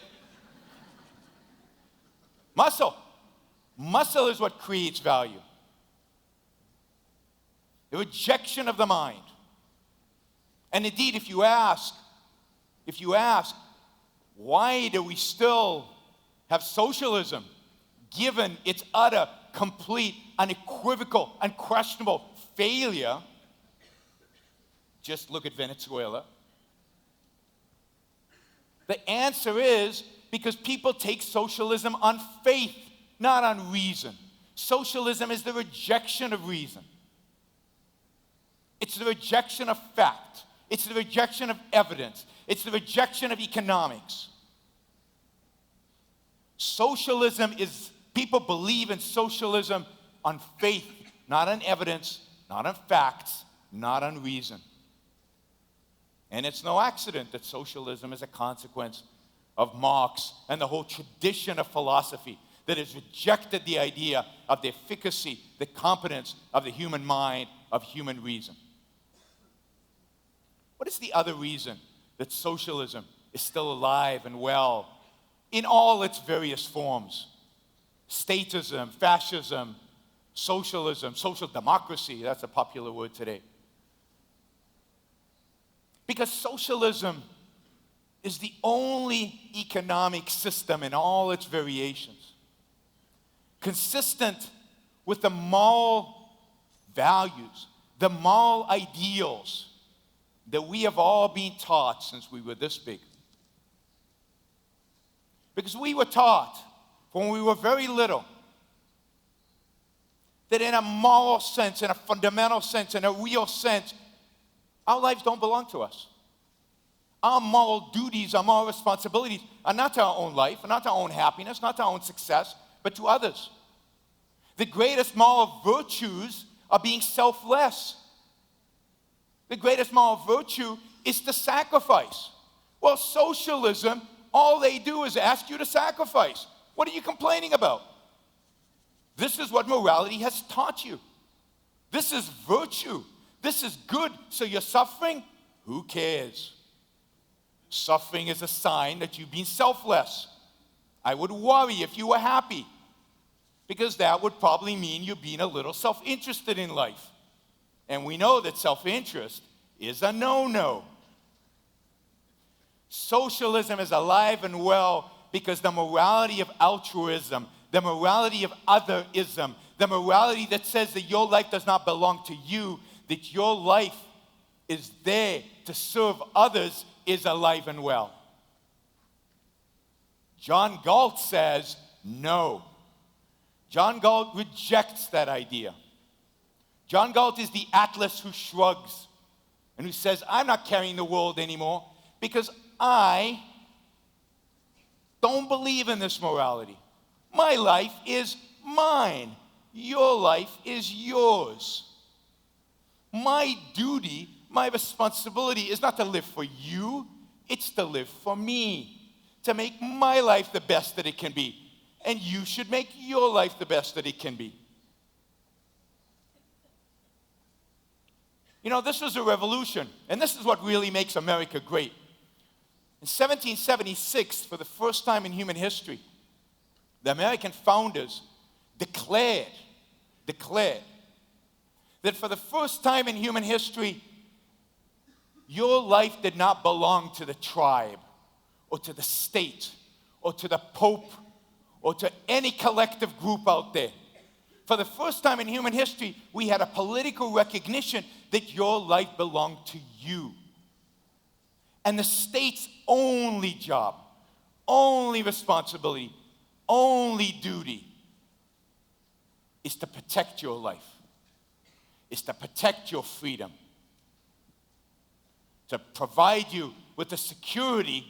muscle. Muscle is what creates value. The rejection of the mind. And indeed, if you ask, why do we still have socialism given its utter, complete, unequivocal, unquestionable failure? Just look at Venezuela. The answer is because people take socialism on faith, not on reason. Socialism is the rejection of reason. It's the rejection of fact. It's the rejection of evidence. It's the rejection of economics. Socialism is, people believe in socialism on faith, not on evidence, not on facts, not on reason. And it's no accident that socialism is a consequence of Marx and the whole tradition of philosophy that has rejected the idea of the efficacy, the competence of the human mind, of human reason. What is the other reason that socialism is still alive and well in all its various forms? Statism, fascism, socialism, social democracy, that's a popular word today. Because socialism is the only economic system in all its variations consistent with the moral values, the moral ideals that we have all been taught since we were this big. Because we were taught when we were very little that in a moral sense, in a fundamental sense, in a real sense, our lives don't belong to us. Our moral duties, our moral responsibilities are not to our own life, not to our own happiness, not to our own success, but to others. The greatest moral virtues are being selfless. The greatest moral virtue is to sacrifice. Well, socialism, all they do is ask you to sacrifice. What are you complaining about? This is what morality has taught you. This is virtue. This is good. So you're suffering? Who cares? Suffering is a sign that you've been selfless. I would worry if you were happy, because that would probably mean you're being a little self-interested in life. And we know that self-interest is a no-no. Socialism is alive and well because the morality of altruism, the morality of otherism, the morality that says that your life does not belong to you, that your life is there to serve others, is alive and well. John Galt says no. John Galt rejects that idea. John Galt is the Atlas who shrugs and who says, I'm not carrying the world anymore because I don't believe in this morality. My life is mine. Your life is yours. My duty, my responsibility is not to live for you, it's to live for me, to make my life the best that it can be. And you should make your life the best that it can be. You know, this was a revolution, and this is what really makes America great. In 1776, for the first time in human history, the American founders declared that for the first time in human history, your life did not belong to the tribe or to the state or to the Pope or to any collective group out there. For the first time in human history, we had a political recognition that your life belonged to you. And the state's only job, only responsibility, only duty is to protect your life, is to protect your freedom, to provide you with the security,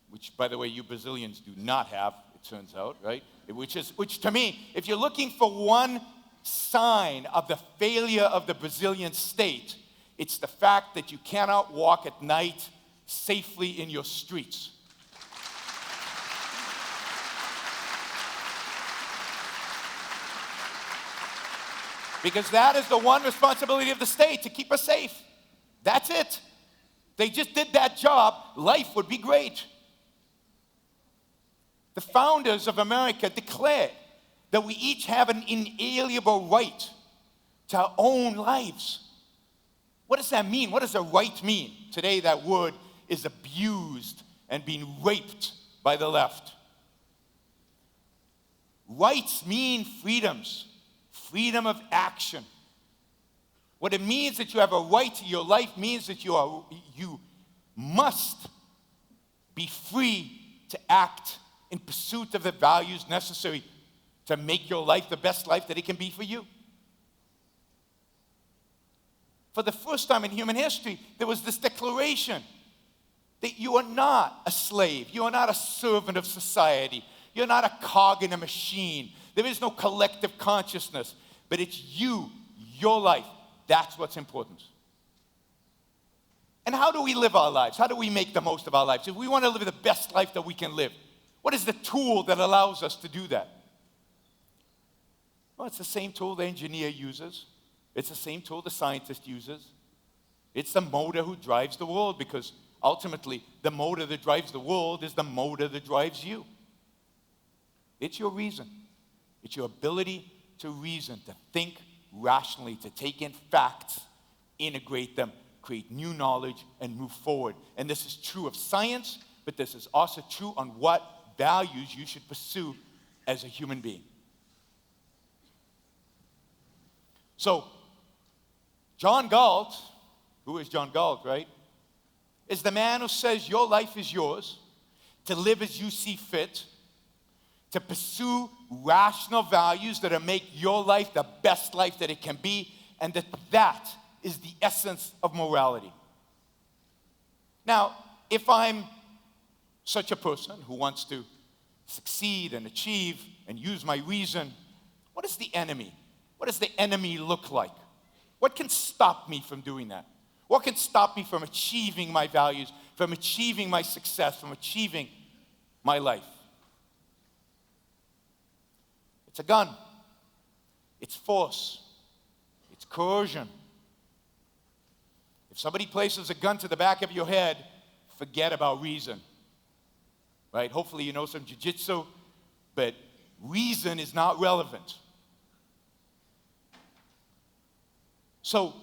which, by the way, you Brazilians do not have, it turns out, right? Which to me, if you're looking for one sign of the failure of the Brazilian state, it's the fact that you cannot walk at night safely in your streets. Because that is the one responsibility of the state, to keep us safe. That's it. They just did that job, life would be great. The founders of America declared that we each have an inalienable right to our own lives. What does that mean? What does a right mean? Today that word is abused and being raped by the left. Rights mean freedoms, freedom of action. What it means that you have a right to your life means that you must be free to act in pursuit of the values necessary to make your life the best life that it can be for you. For the first time in human history, there was this declaration that you are not a slave. You are not a servant of society. You're not a cog in a machine. There is no collective consciousness, but it's you, your life. That's what's important. And how do we live our lives? How do we make the most of our lives? If we want to live the best life that we can live, what is the tool that allows us to do that? Well, it's the same tool the engineer uses. It's the same tool the scientist uses. It's the motor who drives the world, because ultimately, the motor that drives the world is the motor that drives you. It's your reason. It's your ability to reason, to think rationally, to take in facts, integrate them, create new knowledge, and move forward. And this is true of science, but this is also true on what values you should pursue as a human being. So, John Galt, who is John Galt, right, is the man who says your life is yours, to live as you see fit, to pursue rational values that will make your life the best life that it can be, and that is the essence of morality. Now, if I'm such a person who wants to succeed and achieve and use my reason, what is the enemy? What does the enemy look like? What can stop me from doing that? What can stop me from achieving my values, from achieving my success, from achieving my life? It's a gun. It's force. It's coercion. If somebody places a gun to the back of your head, forget about reason. Right? Hopefully you know some jiu-jitsu, but reason is not relevant. So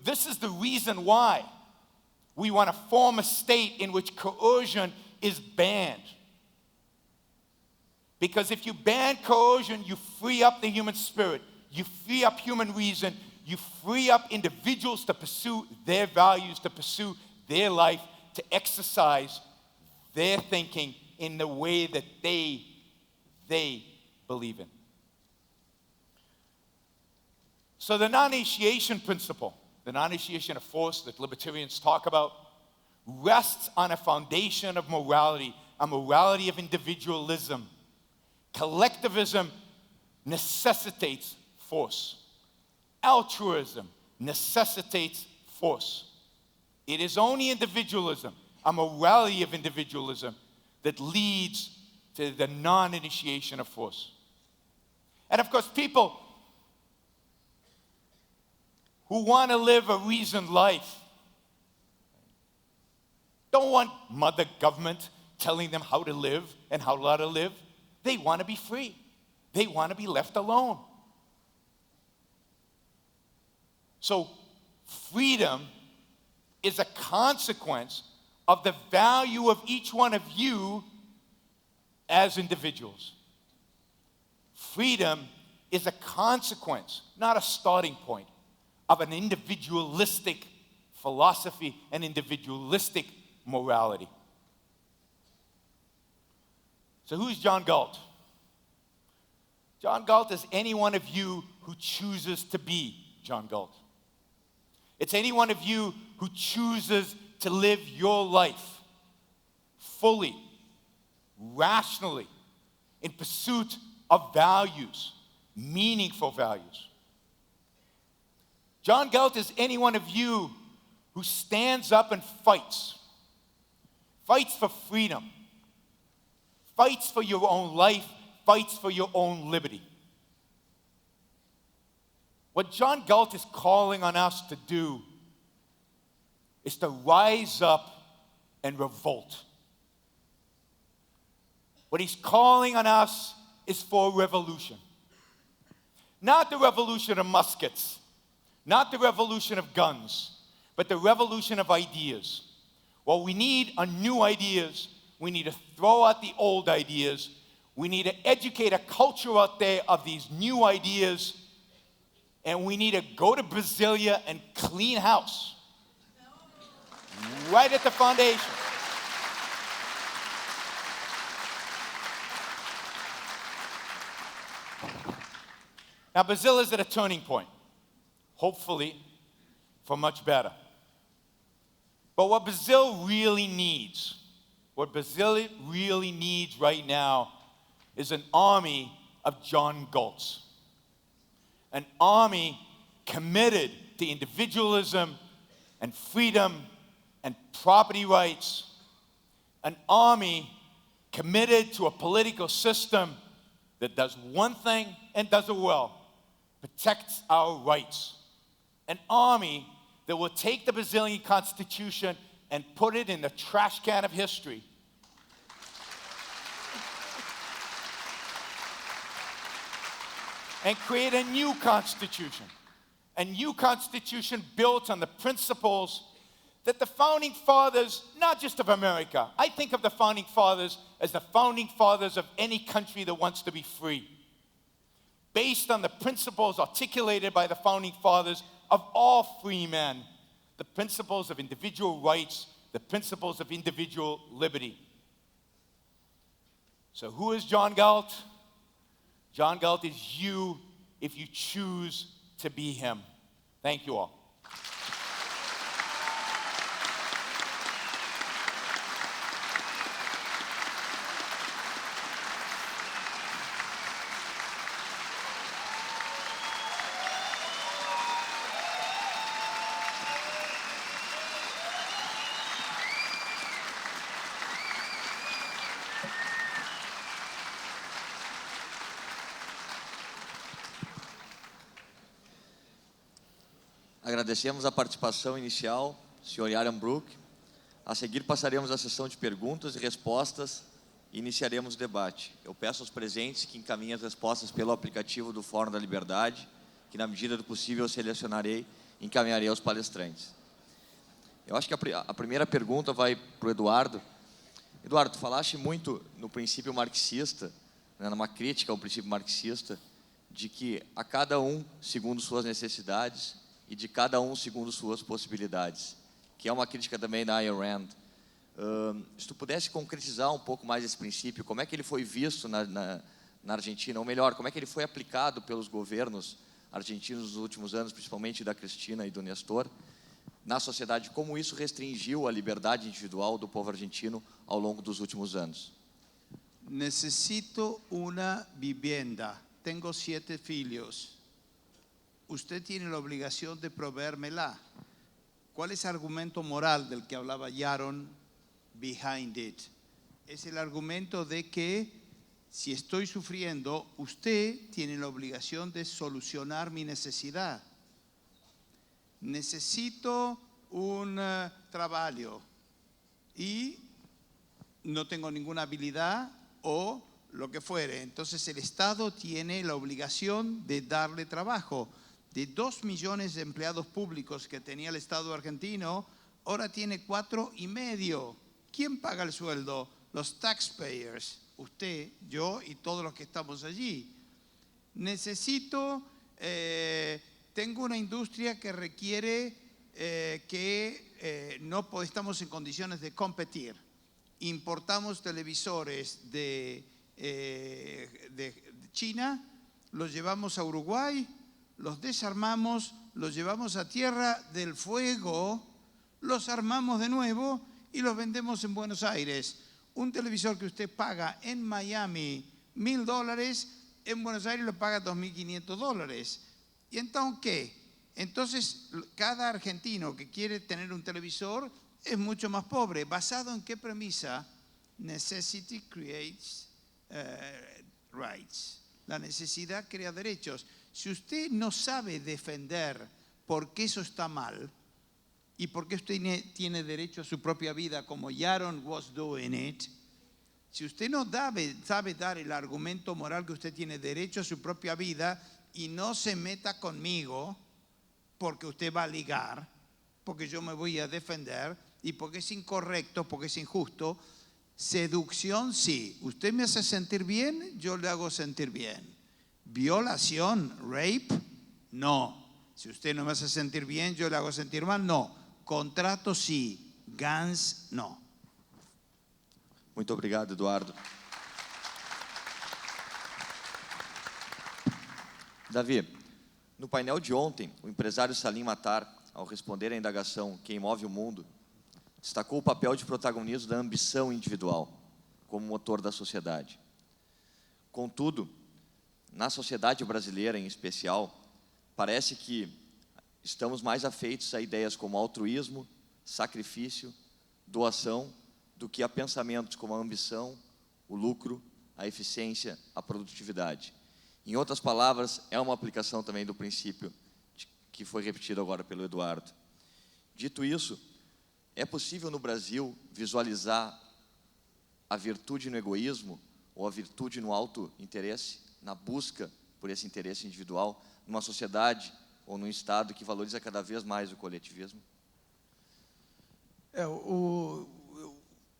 this is the reason why we want to form a state in which coercion is banned. Because if you ban coercion, you free up the human spirit, you free up human reason, you free up individuals to pursue their values, to pursue their life, to exercise their thinking in the way that they believe in. So the non-initiation principle, the non-initiation of force that libertarians talk about, rests on a foundation of morality, a morality of individualism. Collectivism necessitates force. Altruism necessitates force. It is only individualism, a morality of individualism, that leads to the non-initiation of force. And of course, people who want to live a reasoned life don't want mother government telling them how to live and how not to live. They want to be free. They want to be left alone. So freedom is a consequence of the value of each one of you as individuals. Freedom is a consequence, not a starting point, of an individualistic philosophy and individualistic morality. So who's John Galt? John Galt is any one of you who chooses to be John Galt. It's any one of you who chooses to live your life fully, rationally, in pursuit of values, meaningful values. John Galt is any one of you who stands up and fights for freedom, fights for your own life, fights for your own liberty. What John Galt is calling on us to do is to rise up and revolt. What he's calling on us is for a revolution. Not the revolution of muskets, not the revolution of guns, but the revolution of ideas. What we need are new ideas. We need to throw out the old ideas. We need to educate a culture out there of these new ideas. And we need to go to Brasilia and clean house. Right at the foundation. Now, Brazil is at a turning point, hopefully for much better. But what Brazil really needs right now is an army of John Galts. An army committed to individualism and freedom and property rights. An army committed to a political system that does one thing and does it well: protects our rights. An army that will take the Brazilian Constitution and put it in the trash can of history. And create a new constitution built on the principles that the founding fathers, not just of America, I think of the founding fathers as the founding fathers of any country that wants to be free. Based on the principles articulated by the founding fathers of all free men, the principles of individual rights, the principles of individual liberty. So who is John Galt? John Galt is you if you choose to be him. Thank you all. Agradecemos a participação inicial, Sr. Yaron Brook. A seguir passaremos à sessão de perguntas e respostas e iniciaremos o debate. Eu peço aos presentes que encaminhem as respostas pelo aplicativo do Fórum da Liberdade, que na medida do possível eu selecionarei e encaminharei aos palestrantes. Eu acho que a primeira pergunta vai para o Eduardo. Eduardo, tu falaste muito no princípio marxista, né, numa crítica ao princípio marxista, de que a cada um segundo suas necessidades e de cada um segundo suas possibilidades, que é uma crítica também da Ayn Rand. Se tu pudesse concretizar um pouco mais esse princípio, como é que ele foi visto na Argentina, ou melhor, como é que ele foi aplicado pelos governos argentinos nos últimos anos, principalmente da Cristina e do Nestor, na sociedade, como isso restringiu a liberdade individual do povo argentino ao longo dos últimos anos? Necesito una vivienda. Tengo 7 filhos. Usted tiene la obligación de proveérmela. ¿Cuál es el argumento moral del que hablaba Yaron behind it? Es el argumento de que si estoy sufriendo, usted tiene la obligación de solucionar mi necesidad. Necesito un trabajo y no tengo ninguna habilidad o lo que fuere. Entonces el Estado tiene la obligación de darle trabajo. De 2 millones de empleados públicos que tenía el Estado argentino, ahora tiene 4,5. ¿Quién paga el sueldo? Los taxpayers, usted, yo y todos los que estamos allí. Tengo una industria que requiere no estamos en condiciones de competir. Importamos televisores de China, los llevamos a Uruguay, los desarmamos, los llevamos a Tierra del Fuego, los armamos de nuevo y los vendemos en Buenos Aires. Un televisor que usted paga en Miami $1,000, en Buenos Aires lo paga $2,500. ¿Y entonces qué? Entonces cada argentino que quiere tener un televisor es mucho más pobre. ¿Basado en qué premisa? Necessity creates rights. La necesidad crea derechos. Si usted no sabe defender por qué eso está mal y por qué usted tiene derecho a su propia vida, como Yaron was doing it, si usted no sabe dar el argumento moral que usted tiene derecho a su propia vida y no se meta conmigo porque usted va a ligar, porque yo me voy a defender y porque es incorrecto, porque es injusto. Seducción sí. Usted me hace sentir bien, yo le hago sentir bien. Violación, rape, no. Si usted no me hace sentir bien, yo le hago sentir mal, no. Contrato sí, guns no. Muito obrigado, Eduardo. Davi, no painel de ontem, o empresário Salim Matar, ao responder à indagação Quem Move o Mundo, destacou o papel de protagonismo da ambição individual como motor da sociedade. Contudo, na sociedade brasileira em especial, parece que estamos mais afeitos a ideias como altruísmo, sacrifício, doação, do que a pensamentos como a ambição, o lucro, a eficiência, a produtividade. Em outras palavras, é uma aplicação também do princípio que foi repetido agora pelo Eduardo. Dito isso, é possível no Brasil visualizar a virtude no egoísmo ou a virtude no auto-interesse, na busca por esse interesse individual, numa sociedade ou num Estado que valoriza cada vez mais o coletivismo?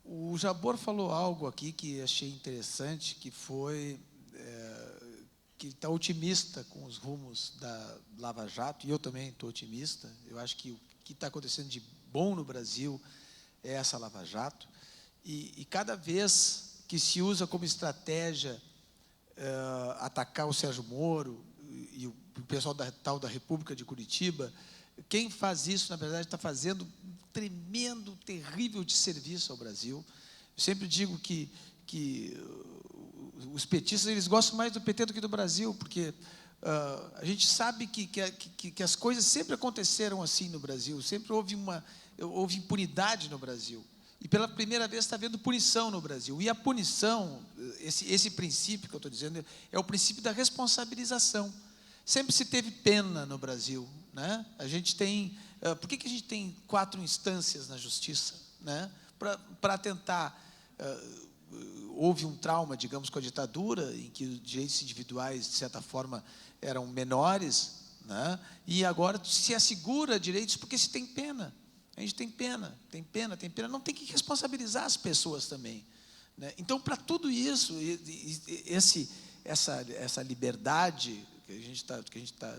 O Jabor falou algo aqui que achei interessante, que foi que está otimista com os rumos da Lava Jato, e eu também estou otimista. Eu acho que o que está acontecendo de bom no Brasil é essa Lava Jato, e cada vez que se usa como estratégia atacar o Sérgio Moro e o pessoal da República de Curitiba, quem faz isso, na verdade, está fazendo um tremendo, terrível desserviço ao Brasil. Eu sempre digo que os petistas, eles gostam mais do PT do que do Brasil, porque a gente sabe que as coisas sempre aconteceram assim no Brasil, sempre houve impunidade no Brasil. E pela primeira vez está havendo punição no Brasil. E a punição, esse princípio que eu estou dizendo, é o princípio da responsabilização. Sempre se teve pena no Brasil, né? A gente tem... por que a gente tem 4 instâncias na justiça, né? Para tentar... houve um trauma, digamos, com a ditadura, em que os direitos individuais, de certa forma, eram menores, né? E agora se assegura direitos porque se tem pena. A gente tem pena, não tem que responsabilizar as pessoas também, né? Então, para tudo isso, essa liberdade que a gente está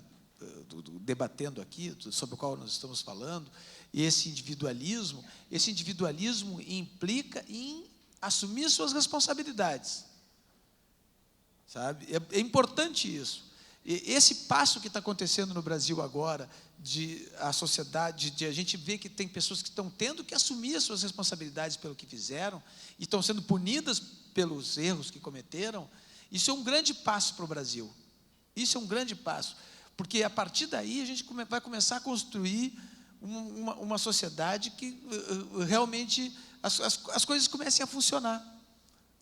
debatendo aqui, sobre o qual nós estamos falando, e esse individualismo implica em assumir suas responsabilidades, sabe? É importante isso. Esse passo que está acontecendo no Brasil agora, a sociedade, de a gente ver que tem pessoas que estão tendo que assumir as suas responsabilidades pelo que fizeram e estão sendo punidas pelos erros que cometeram, isso é um grande passo para o Brasil. Isso é um grande passo, porque a partir daí a gente vai começar a construir uma sociedade que realmente as coisas comecem a funcionar,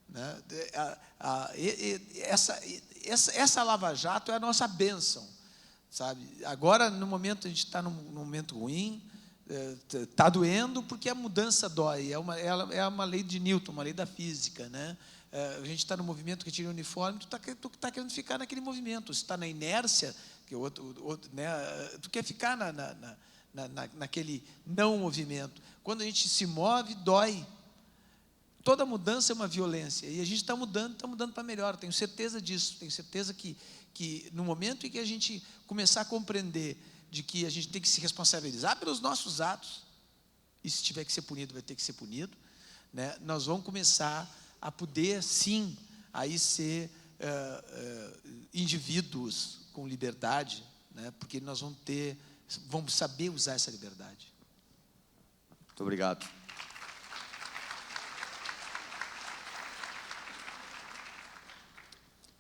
né? Essa Lava Jato é a nossa bênção, sabe? Agora, no momento, a gente está num momento ruim, está doendo, porque a mudança dói, é uma lei de Newton, uma lei da física, né? A gente está no movimento que tira o uniforme, tu está querendo ficar naquele movimento, se está na inércia, que né, tu quer ficar naquele não movimento. Quando a gente se move, dói. Toda mudança é uma violência, e a gente está mudando para melhor, tenho certeza disso, tenho certeza que no momento em que a gente começar a compreender de que a gente tem que se responsabilizar pelos nossos atos, e se tiver que ser punido, vai ter que ser punido, né? Nós vamos começar a poder, sim, aí ser indivíduos com liberdade, né? Porque nós vamos saber usar essa liberdade. Muito obrigado.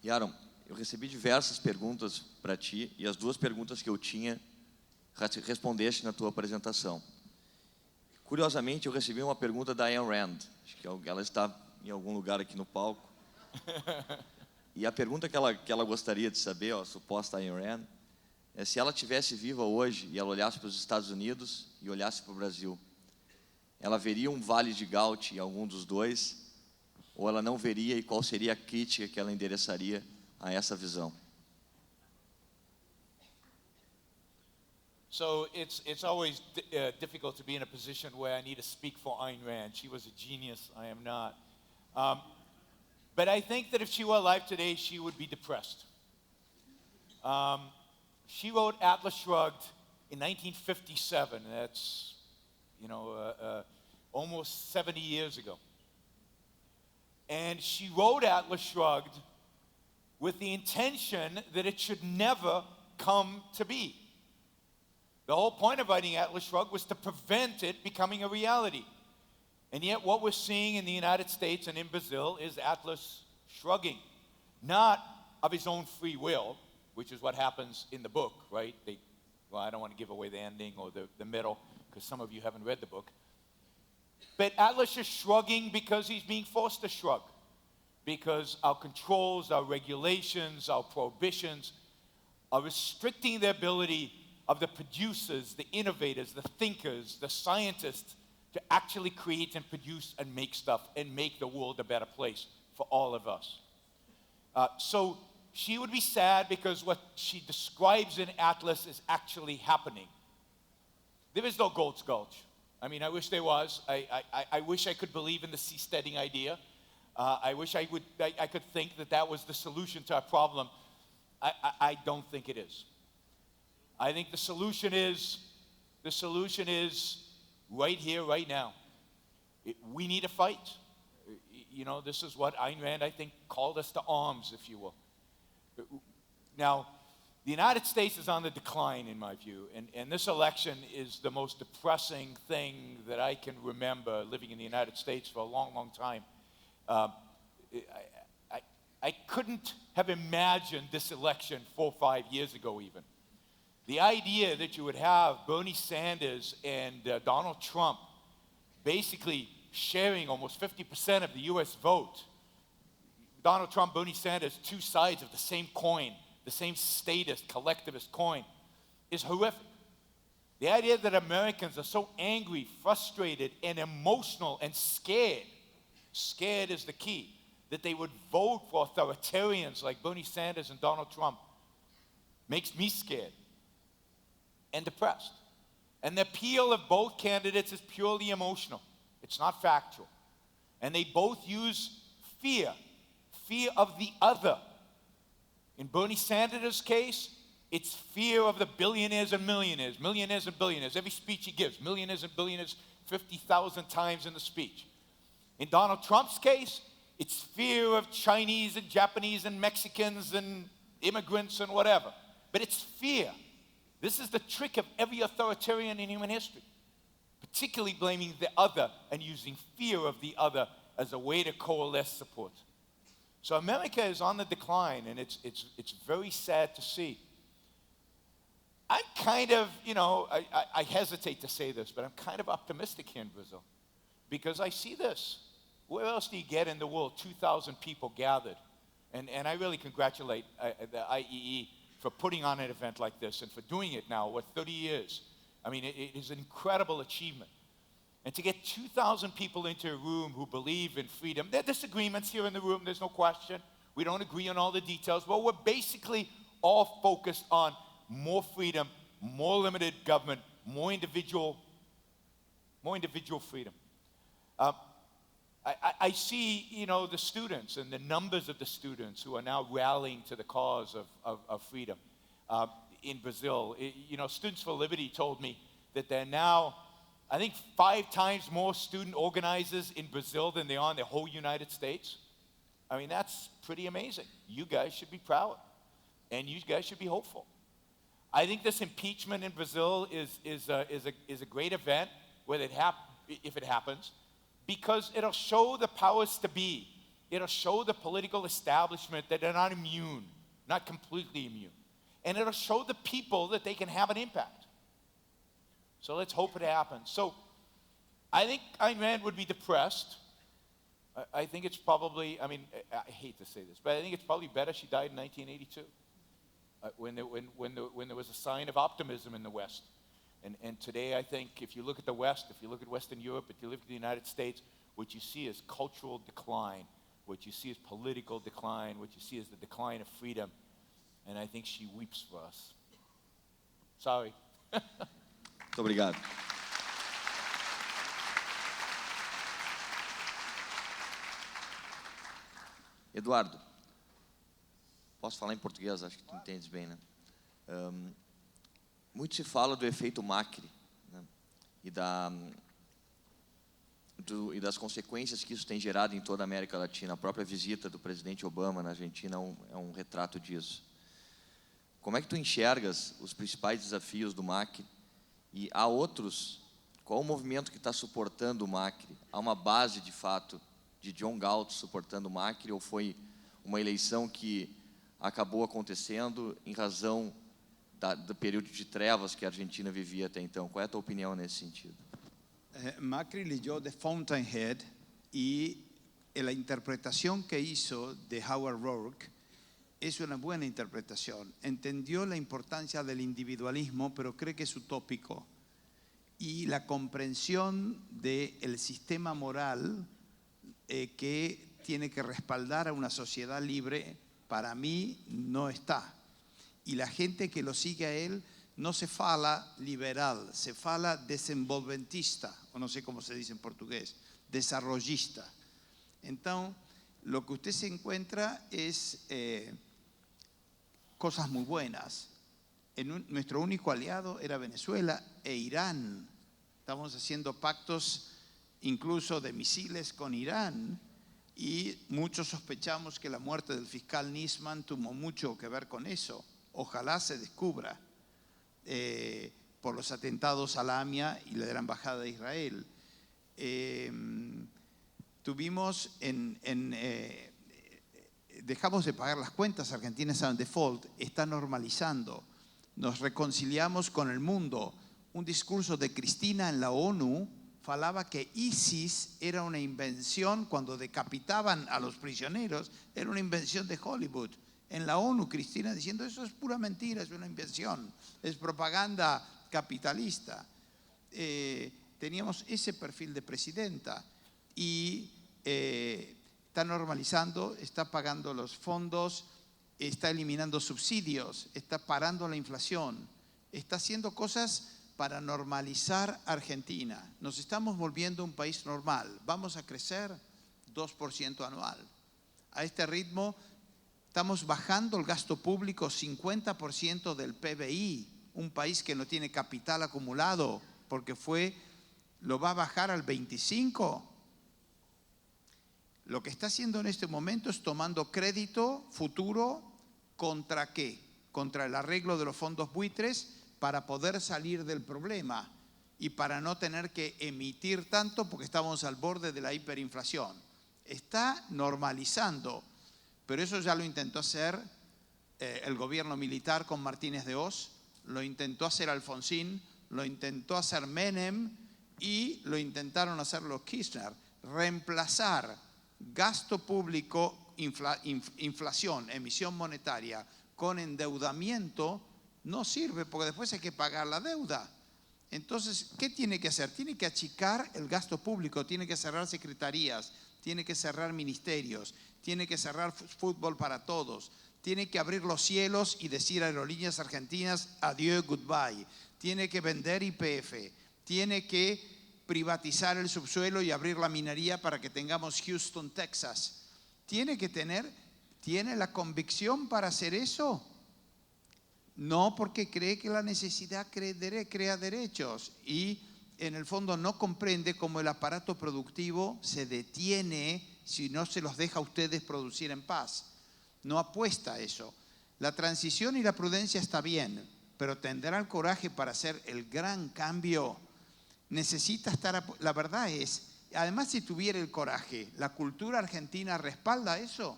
Yaron, eu recebi diversas perguntas para ti, e as 2 perguntas que eu tinha, respondeste na tua apresentação. Curiosamente, eu recebi uma pergunta da Ayn Rand, acho que ela está em algum lugar aqui no palco, e a pergunta que ela gostaria de saber, a suposta Ayn Rand, é se ela estivesse viva hoje, e ela olhasse para os Estados Unidos e olhasse para o Brasil, ela veria um vale de Gaut em algum dos dois, ou ela não veria, e qual seria a crítica que ela endereçaria a essa visão? So it's always difficult to be in a position where I need to speak for Ayn Rand. She was a genius. I am not. But I think that if she were alive today, she would be depressed. She wrote Atlas Shrugged in 1957. That's, almost 70 years ago. And she wrote Atlas Shrugged with the intention that it should never come to be. The whole point of writing Atlas Shrugged was to prevent it becoming a reality. And yet what we're seeing in the United States and in Brazil is Atlas shrugging, not of his own free will, which is what happens in the book, right? Well, I don't want to give away the ending or the middle, because some of you haven't read the book. But Atlas is shrugging because he's being forced to shrug, because our controls, our regulations, our prohibitions are restricting the ability of the producers, the innovators, the thinkers, the scientists to actually create and produce and make stuff and make the world a better place for all of us. So she would be sad because what she describes in Atlas is actually happening. There is no Galt's Gulch. I mean, I wish there was. I wish I could believe in the seasteading idea. I wish I could think that that was the solution to our problem. I don't think it is. I think the solution is right here, right now. We need a fight. You know, this is what Ayn Rand, I think, called us to arms, if you will. Now, the United States is on the decline, in my view, and this election is the most depressing thing that I can remember living in the United States for a long, long time. I couldn't have imagined this election 4 or 5 years ago even. The idea that you would have Bernie Sanders and Donald Trump basically sharing almost 50% of the US vote. Donald Trump, Bernie Sanders, two sides of the same coin, the same statist, collectivist coin, is horrific. The idea that Americans are so angry, frustrated, and emotional and scared is the key, that they would vote for authoritarians like Bernie Sanders and Donald Trump, makes me scared and depressed. And the appeal of both candidates is purely emotional. It's not factual. And they both use fear of the other. In Bernie Sanders' case, it's fear of the billionaires and millionaires, millionaires and billionaires. Every speech he gives, millionaires and billionaires, 50,000 times in the speech. In Donald Trump's case, it's fear of Chinese and Japanese and Mexicans and immigrants and whatever. But it's fear. This is the trick of every authoritarian in human history, particularly blaming the other and using fear of the other as a way to coalesce support. So America is on the decline, and it's very sad to see. I'm kind of, I hesitate to say this, but I'm kind of optimistic here in Brazil, because I see this. Where else do you get in the world 2,000 people gathered? And I really congratulate the IEE for putting on an event like this and for doing it now, 30 years. I mean, it is an incredible achievement. And to get 2,000 people into a room who believe in freedom, there are disagreements here in the room, there's no question. We don't agree on all the details, but we're basically all focused on more freedom, more limited government, more individual freedom. I see, the students and the numbers of the students who are now rallying to the cause of freedom in Brazil. Students for Liberty told me that there are now, I think, 5 times more student organizers in Brazil than there are in the whole United States. I mean, that's pretty amazing. You guys should be proud, and you guys should be hopeful. I think this impeachment in Brazil is a great event if it happens, because it'll show the powers to be. It'll show the political establishment that they're not immune, not completely immune. And it'll show the people that they can have an impact. So let's hope it happens. So I think Ayn Rand would be depressed. I think it's probably, I hate to say this, but I think it's probably better she died in 1982, when there was a sign of optimism in the West. And today, I think, if you look at the West, if you look at Western Europe, if you look at the United States, what you see is cultural decline. What you see is political decline. What you see is the decline of freedom. And I think she weeps for us. Sorry. Muito obrigado. Eduardo, posso falar em português? Acho que tu entendes bem, né? Muito se fala do efeito Macri, né? e das consequências que isso tem gerado em toda a América Latina. A própria visita do presidente Obama na Argentina é um retrato disso. Como é que tu enxergas os principais desafios do Macri? E há outros? Qual o movimento que está suportando o Macri? Há uma base, de fato, de John Galt suportando o Macri, ou foi uma eleição que acabou acontecendo em razão do período de trevas que a Argentina vivia até então? Qual é a tua opinião nesse sentido? Macri leyó The Fountainhead y la interpretación que hizo de Howard Rourke es una buena interpretación. Entendió la importancia del individualismo, pero cree que es utópico. Y la comprensión del sistema moral que tiene que respaldar a una sociedad libre, para mí no está. Y la gente que lo sigue a él no se fala liberal, se fala desenvolventista, o no sé cómo se dice en portugués, desarrollista. Entonces, lo que usted se encuentra es cosas muy buenas. Nuestro único aliado era Venezuela e Irán. Estamos haciendo pactos incluso de misiles con Irán y muchos sospechamos que la muerte del fiscal Nisman tuvo mucho que ver con eso. Ojalá se descubra por los atentados a la AMIA y de la Embajada de Israel. Dejamos de pagar las cuentas, Argentina está en default, está normalizando. Nos reconciliamos con el mundo. Un discurso de Cristina en la ONU falaba que ISIS era una invención, cuando decapitaban a los prisioneros, era una invención de Hollywood. En la ONU, Cristina diciendo, eso es pura mentira, es una invención, es propaganda capitalista. Teníamos ese perfil de presidenta y está normalizando, está pagando los fondos, está eliminando subsidios, está parando la inflación, está haciendo cosas para normalizar Argentina. Nos estamos volviendo un país normal. Vamos a crecer 2% anual. A este ritmo estamos bajando el gasto público 50% del PBI. Un país que no tiene capital acumulado porque lo va a bajar al 25%. Lo que está haciendo en este momento es tomando crédito futuro ¿contra qué? Contra el arreglo de los fondos buitres para poder salir del problema y para no tener que emitir tanto porque estamos al borde de la hiperinflación. Está normalizando, pero eso ya lo intentó hacer el gobierno militar con Martínez de Oz, lo intentó hacer Alfonsín, lo intentó hacer Menem y lo intentaron hacer los Kirchner. Reemplazar gasto público, inflación, emisión monetaria con endeudamiento no sirve porque después hay que pagar la deuda. Entonces, ¿qué tiene que hacer? Tiene que achicar el gasto público, tiene que cerrar secretarías, tiene que cerrar ministerios, tiene que cerrar fútbol para todos, tiene que abrir los cielos y decir a Aerolíneas Argentinas adiós, goodbye, tiene que vender YPF, tiene que privatizar el subsuelo y abrir la minería para que tengamos Houston, Texas. ¿Tiene la convicción para hacer eso? No, porque cree que la necesidad crea derechos y en el fondo no comprende cómo el aparato productivo se detiene si no se los deja a ustedes producir en paz. No apuesta a eso. La transición y la prudencia está bien, pero tendrá el coraje para hacer el gran cambio. Necesita estar, la verdad es, además si tuviera el coraje, ¿la cultura argentina respalda eso?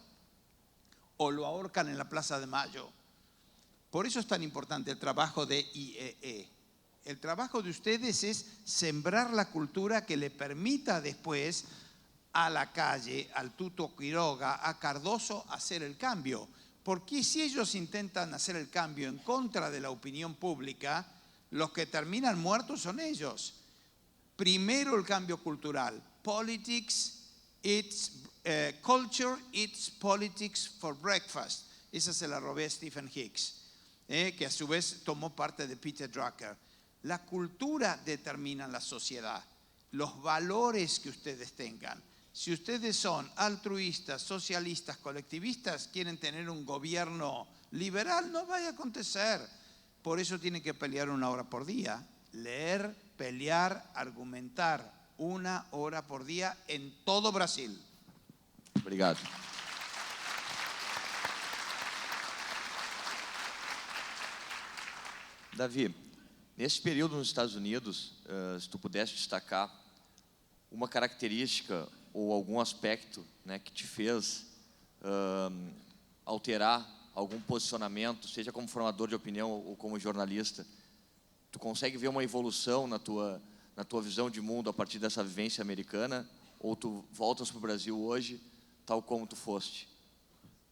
¿O lo ahorcan en la Plaza de Mayo? Por eso es tan importante el trabajo de IEE. El trabajo de ustedes es sembrar la cultura que le permita después a la calle, al Tuto Quiroga, a Cardoso hacer el cambio. Porque si ellos intentan hacer el cambio en contra de la opinión pública, los que terminan muertos son ellos. Primero el cambio cultural. Politics, culture, it's politics for breakfast. Esa se la robé a Stephen Hicks, que a su vez tomó parte de Peter Drucker. La cultura determina la sociedad, los valores que ustedes tengan. Si ustedes son altruistas, socialistas, colectivistas, quieren tener un gobierno liberal, no vaya a acontecer. Por eso tienen que pelear 1 hora por día. Leer, pelear, argumentar 1 hora por día en todo Brasil. Obrigado. Davi, nesse período nos Estados Unidos, se tu pudesse destacar uma característica ou algum aspecto, né, que te fez alterar algum posicionamento, seja como formador de opinião ou como jornalista, tu consegue ver uma evolução na tua visão de mundo a partir dessa vivência americana, ou tu voltas para o Brasil hoje tal como tu foste?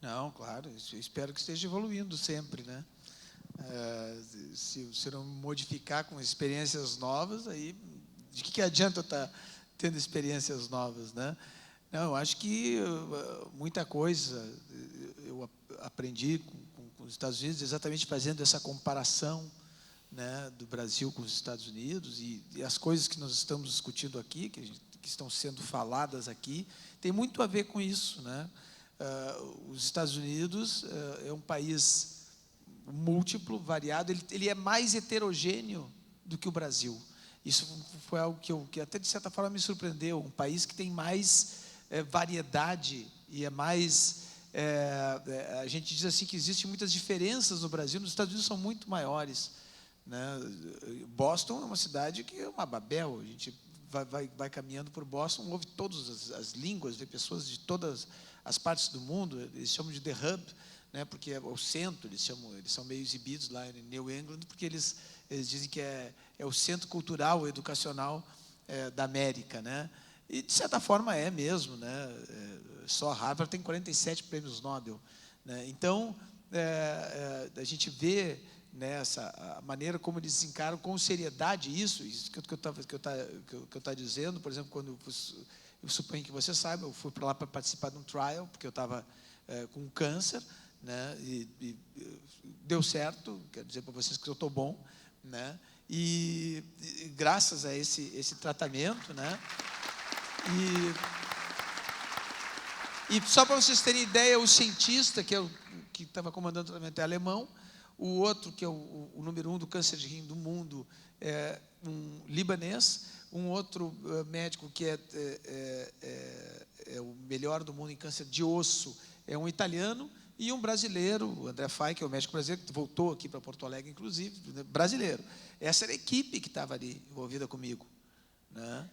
Não, claro, eu espero que esteja evoluindo sempre, né? Se você não modificar com experiências novas, aí de que adianta eu estar tendo experiências novas, né? Não, eu acho que muita coisa eu aprendi com os Estados Unidos, exatamente fazendo essa comparação, né, do Brasil com os Estados Unidos, e as coisas que nós estamos discutindo aqui, que estão sendo faladas aqui, tem muito a ver com isso, né? Os Estados Unidos é um país múltiplo, variado, ele é mais heterogêneo do que o Brasil. Isso foi algo que até de certa forma me surpreendeu, um país que tem mais variedade e é mais... a gente diz assim que existem muitas diferenças no Brasil, nos Estados Unidos são muito maiores, né? Boston é uma cidade que é uma Babel, a gente vai caminhando por Boston, ouve todas as línguas, vê pessoas de todas as partes do mundo, eles chamam de The Hub, né, porque é o centro, eles são meio exibidos lá em New England, porque eles dizem que é o centro cultural, educacional da América, né? E de certa forma é mesmo, né? Só Harvard tem 47 prêmios Nobel, né? Então a gente vê, né, a maneira como eles encaram com seriedade isso que eu estava dizendo. Por exemplo, quando eu suponho que você saiba, eu fui para lá para participar de um trial, porque eu estava com câncer, né, e deu certo, quero dizer para vocês que eu estou bom, né, e graças a esse tratamento, né, e só para vocês terem ideia, o cientista que estava comandando o tratamento é alemão, o outro, que é o número 1 do câncer de rim do mundo, é um libanês, um outro médico que é o melhor do mundo em câncer de osso é um italiano, e um brasileiro, o André Fay, que é o médico brasileiro, que voltou aqui para Porto Alegre, inclusive, brasileiro. Essa era a equipe que estava ali, envolvida comigo, né?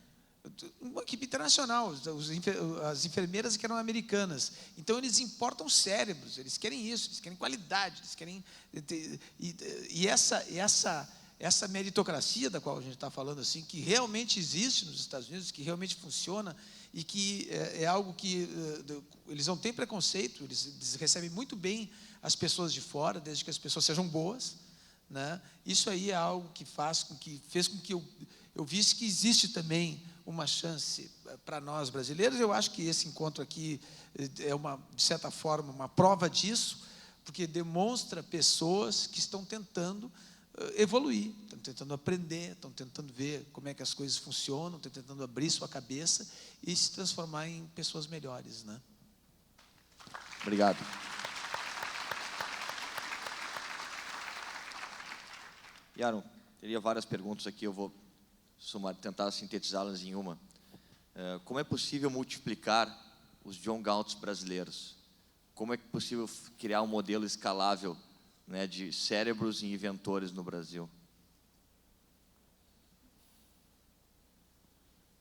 Uma equipe internacional, as enfermeiras que eram americanas. Então, eles importam cérebros, eles querem isso, eles querem qualidade, eles querem... E essa meritocracia da qual a gente está falando, assim, que realmente existe nos Estados Unidos, que realmente funciona, e que é algo que eles não têm preconceito, eles recebem muito bem as pessoas de fora, desde que as pessoas sejam boas, né? Isso aí é algo que fez com que eu visse que existe também uma chance para nós brasileiros. Eu acho que esse encontro aqui é de certa forma, uma prova disso, porque demonstra pessoas que estão tentando evoluir, estão tentando aprender, estão tentando ver como é que as coisas funcionam, estão tentando abrir sua cabeça e se transformar em pessoas melhores, né? Obrigado. Yaron, teria várias perguntas aqui, eu vou tentar sintetizá-las em uma. Como é possível multiplicar os John Galts brasileiros? Como é possível criar um modelo escalável, né, de cérebros e inventores no Brasil?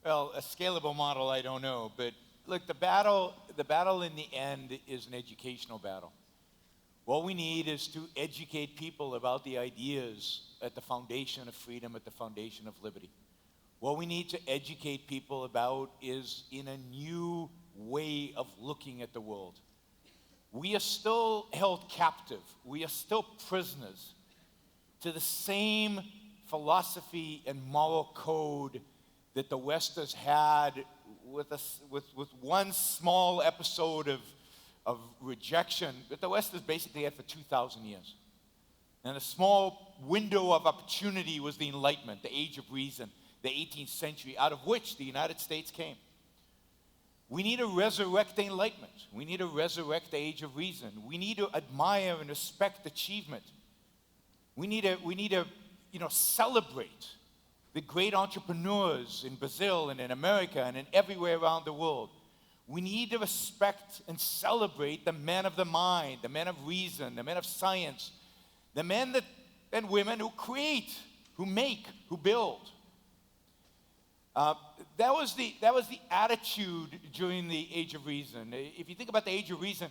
Well, a scalable model, I don't know, but look, the battle in the end is an educational battle. What we need is to educate people about the ideas at the foundation of freedom, at the foundation of liberty. What we need to educate people about is in a new way of looking at the world. We are still held captive. We are still prisoners to the same philosophy and moral code that the West has had with one small episode of rejection that the West has basically had for 2,000 years. And a small window of opportunity was the Enlightenment, the Age of Reason, the 18th century, out of which the United States came. We need to resurrect the Enlightenment. We need to resurrect the Age of Reason. We need to admire and respect achievement. We need to celebrate the great entrepreneurs in Brazil and in America and in everywhere around the world. We need to respect and celebrate the men of the mind, the men of reason, the men of science, the men and women who create, who make, who build. That was the attitude during the Age of Reason. If you think about the Age of Reason,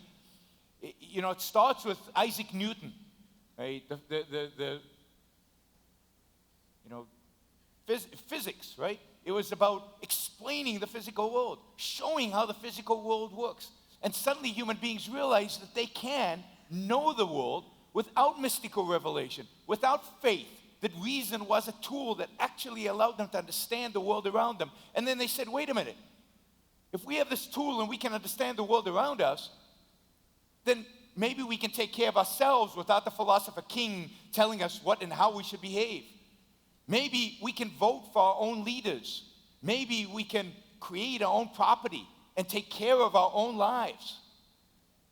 it starts with Isaac Newton, right? Physics, right? It was about explaining the physical world, showing how the physical world works. And suddenly human beings realized that they can know the world without mystical revelation, without faith, that reason was a tool that actually allowed them to understand the world around them. And then they said, wait a minute, if we have this tool and we can understand the world around us, then maybe we can take care of ourselves without the philosopher king telling us what and how we should behave. Maybe we can vote for our own leaders. Maybe we can create our own property and take care of our own lives.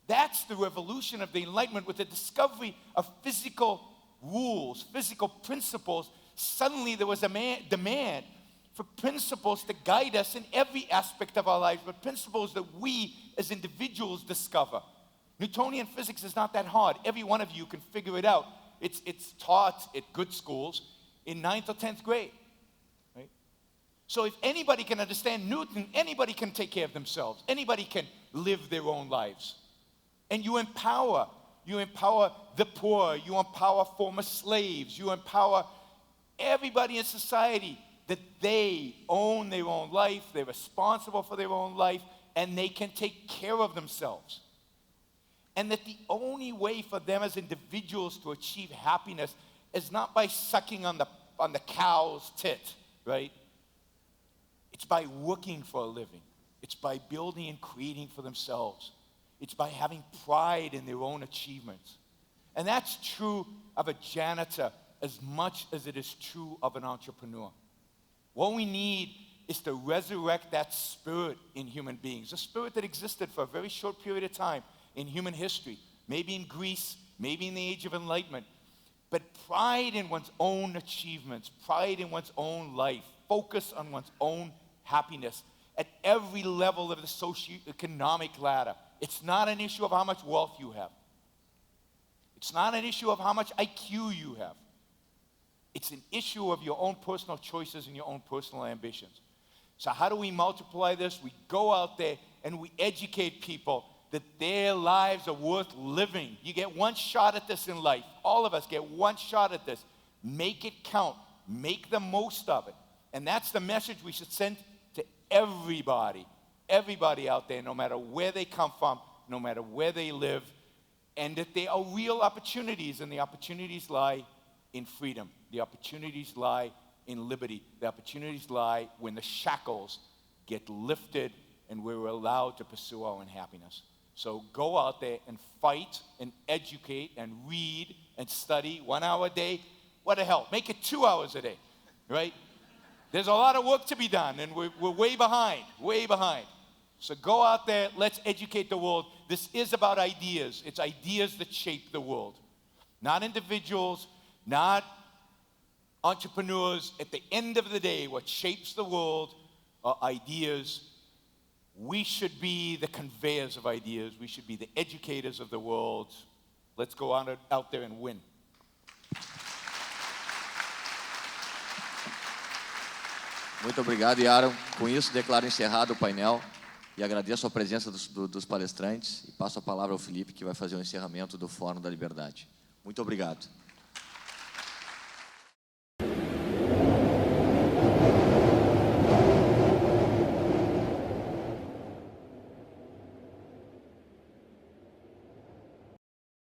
That's the revolution of the Enlightenment. With the discovery of physical rules, physical principles, suddenly there was a demand for principles to guide us in every aspect of our lives, but principles that we as individuals discover. Newtonian physics is not that hard. Every one of you can figure it out. It's taught at good schools in 9th or 10th grade, right? So if anybody can understand Newton, anybody can take care of themselves. Anybody can live their own lives. And you empower the poor, you empower former slaves, you empower everybody in society that they own their own life, they're responsible for their own life, and they can take care of themselves. And that the only way for them as individuals to achieve happiness is not by sucking on the cow's tit, right? It's by working for a living. It's by building and creating for themselves. It's by having pride in their own achievements. And that's true of a janitor as much as it is true of an entrepreneur. What we need is to resurrect that spirit in human beings, a spirit that existed for a very short period of time in human history, maybe in Greece, maybe in the Age of Enlightenment. But pride in one's own achievements, pride in one's own life, focus on one's own happiness at every level of the socioeconomic ladder. It's not an issue of how much wealth you have. It's not an issue of how much IQ you have. It's an issue of your own personal choices and your own personal ambitions. So how do we multiply this? We go out there and we educate people that their lives are worth living. You get one shot at this in life. All of us get one shot at this. Make it count. Make the most of it. And that's the message we should send to everybody. Everybody out there, no matter where they come from, no matter where they live, and that there are real opportunities, and the opportunities lie in freedom. The opportunities lie in liberty. The opportunities lie when the shackles get lifted and we're allowed to pursue our own happiness. So go out there and fight and educate and read and study 1 hour a day. What the hell? Make it 2 hours a day, right? There's a lot of work to be done, and we're way behind, way behind. So go out there, let's educate the world. This is about ideas. It's ideas that shape the world. Not individuals, not entrepreneurs. At the end of the day, what shapes the world are ideas. We should be the conveyors of ideas. We should be the educators of the world. Let's go out there and win. Muito obrigado, Yaron. Com isso, declaro encerrado o painel e agradeço a presença dos palestrantes e passo a palavra ao Felipe, que vai fazer o encerramento do Fórum da Liberdade. Muito obrigado.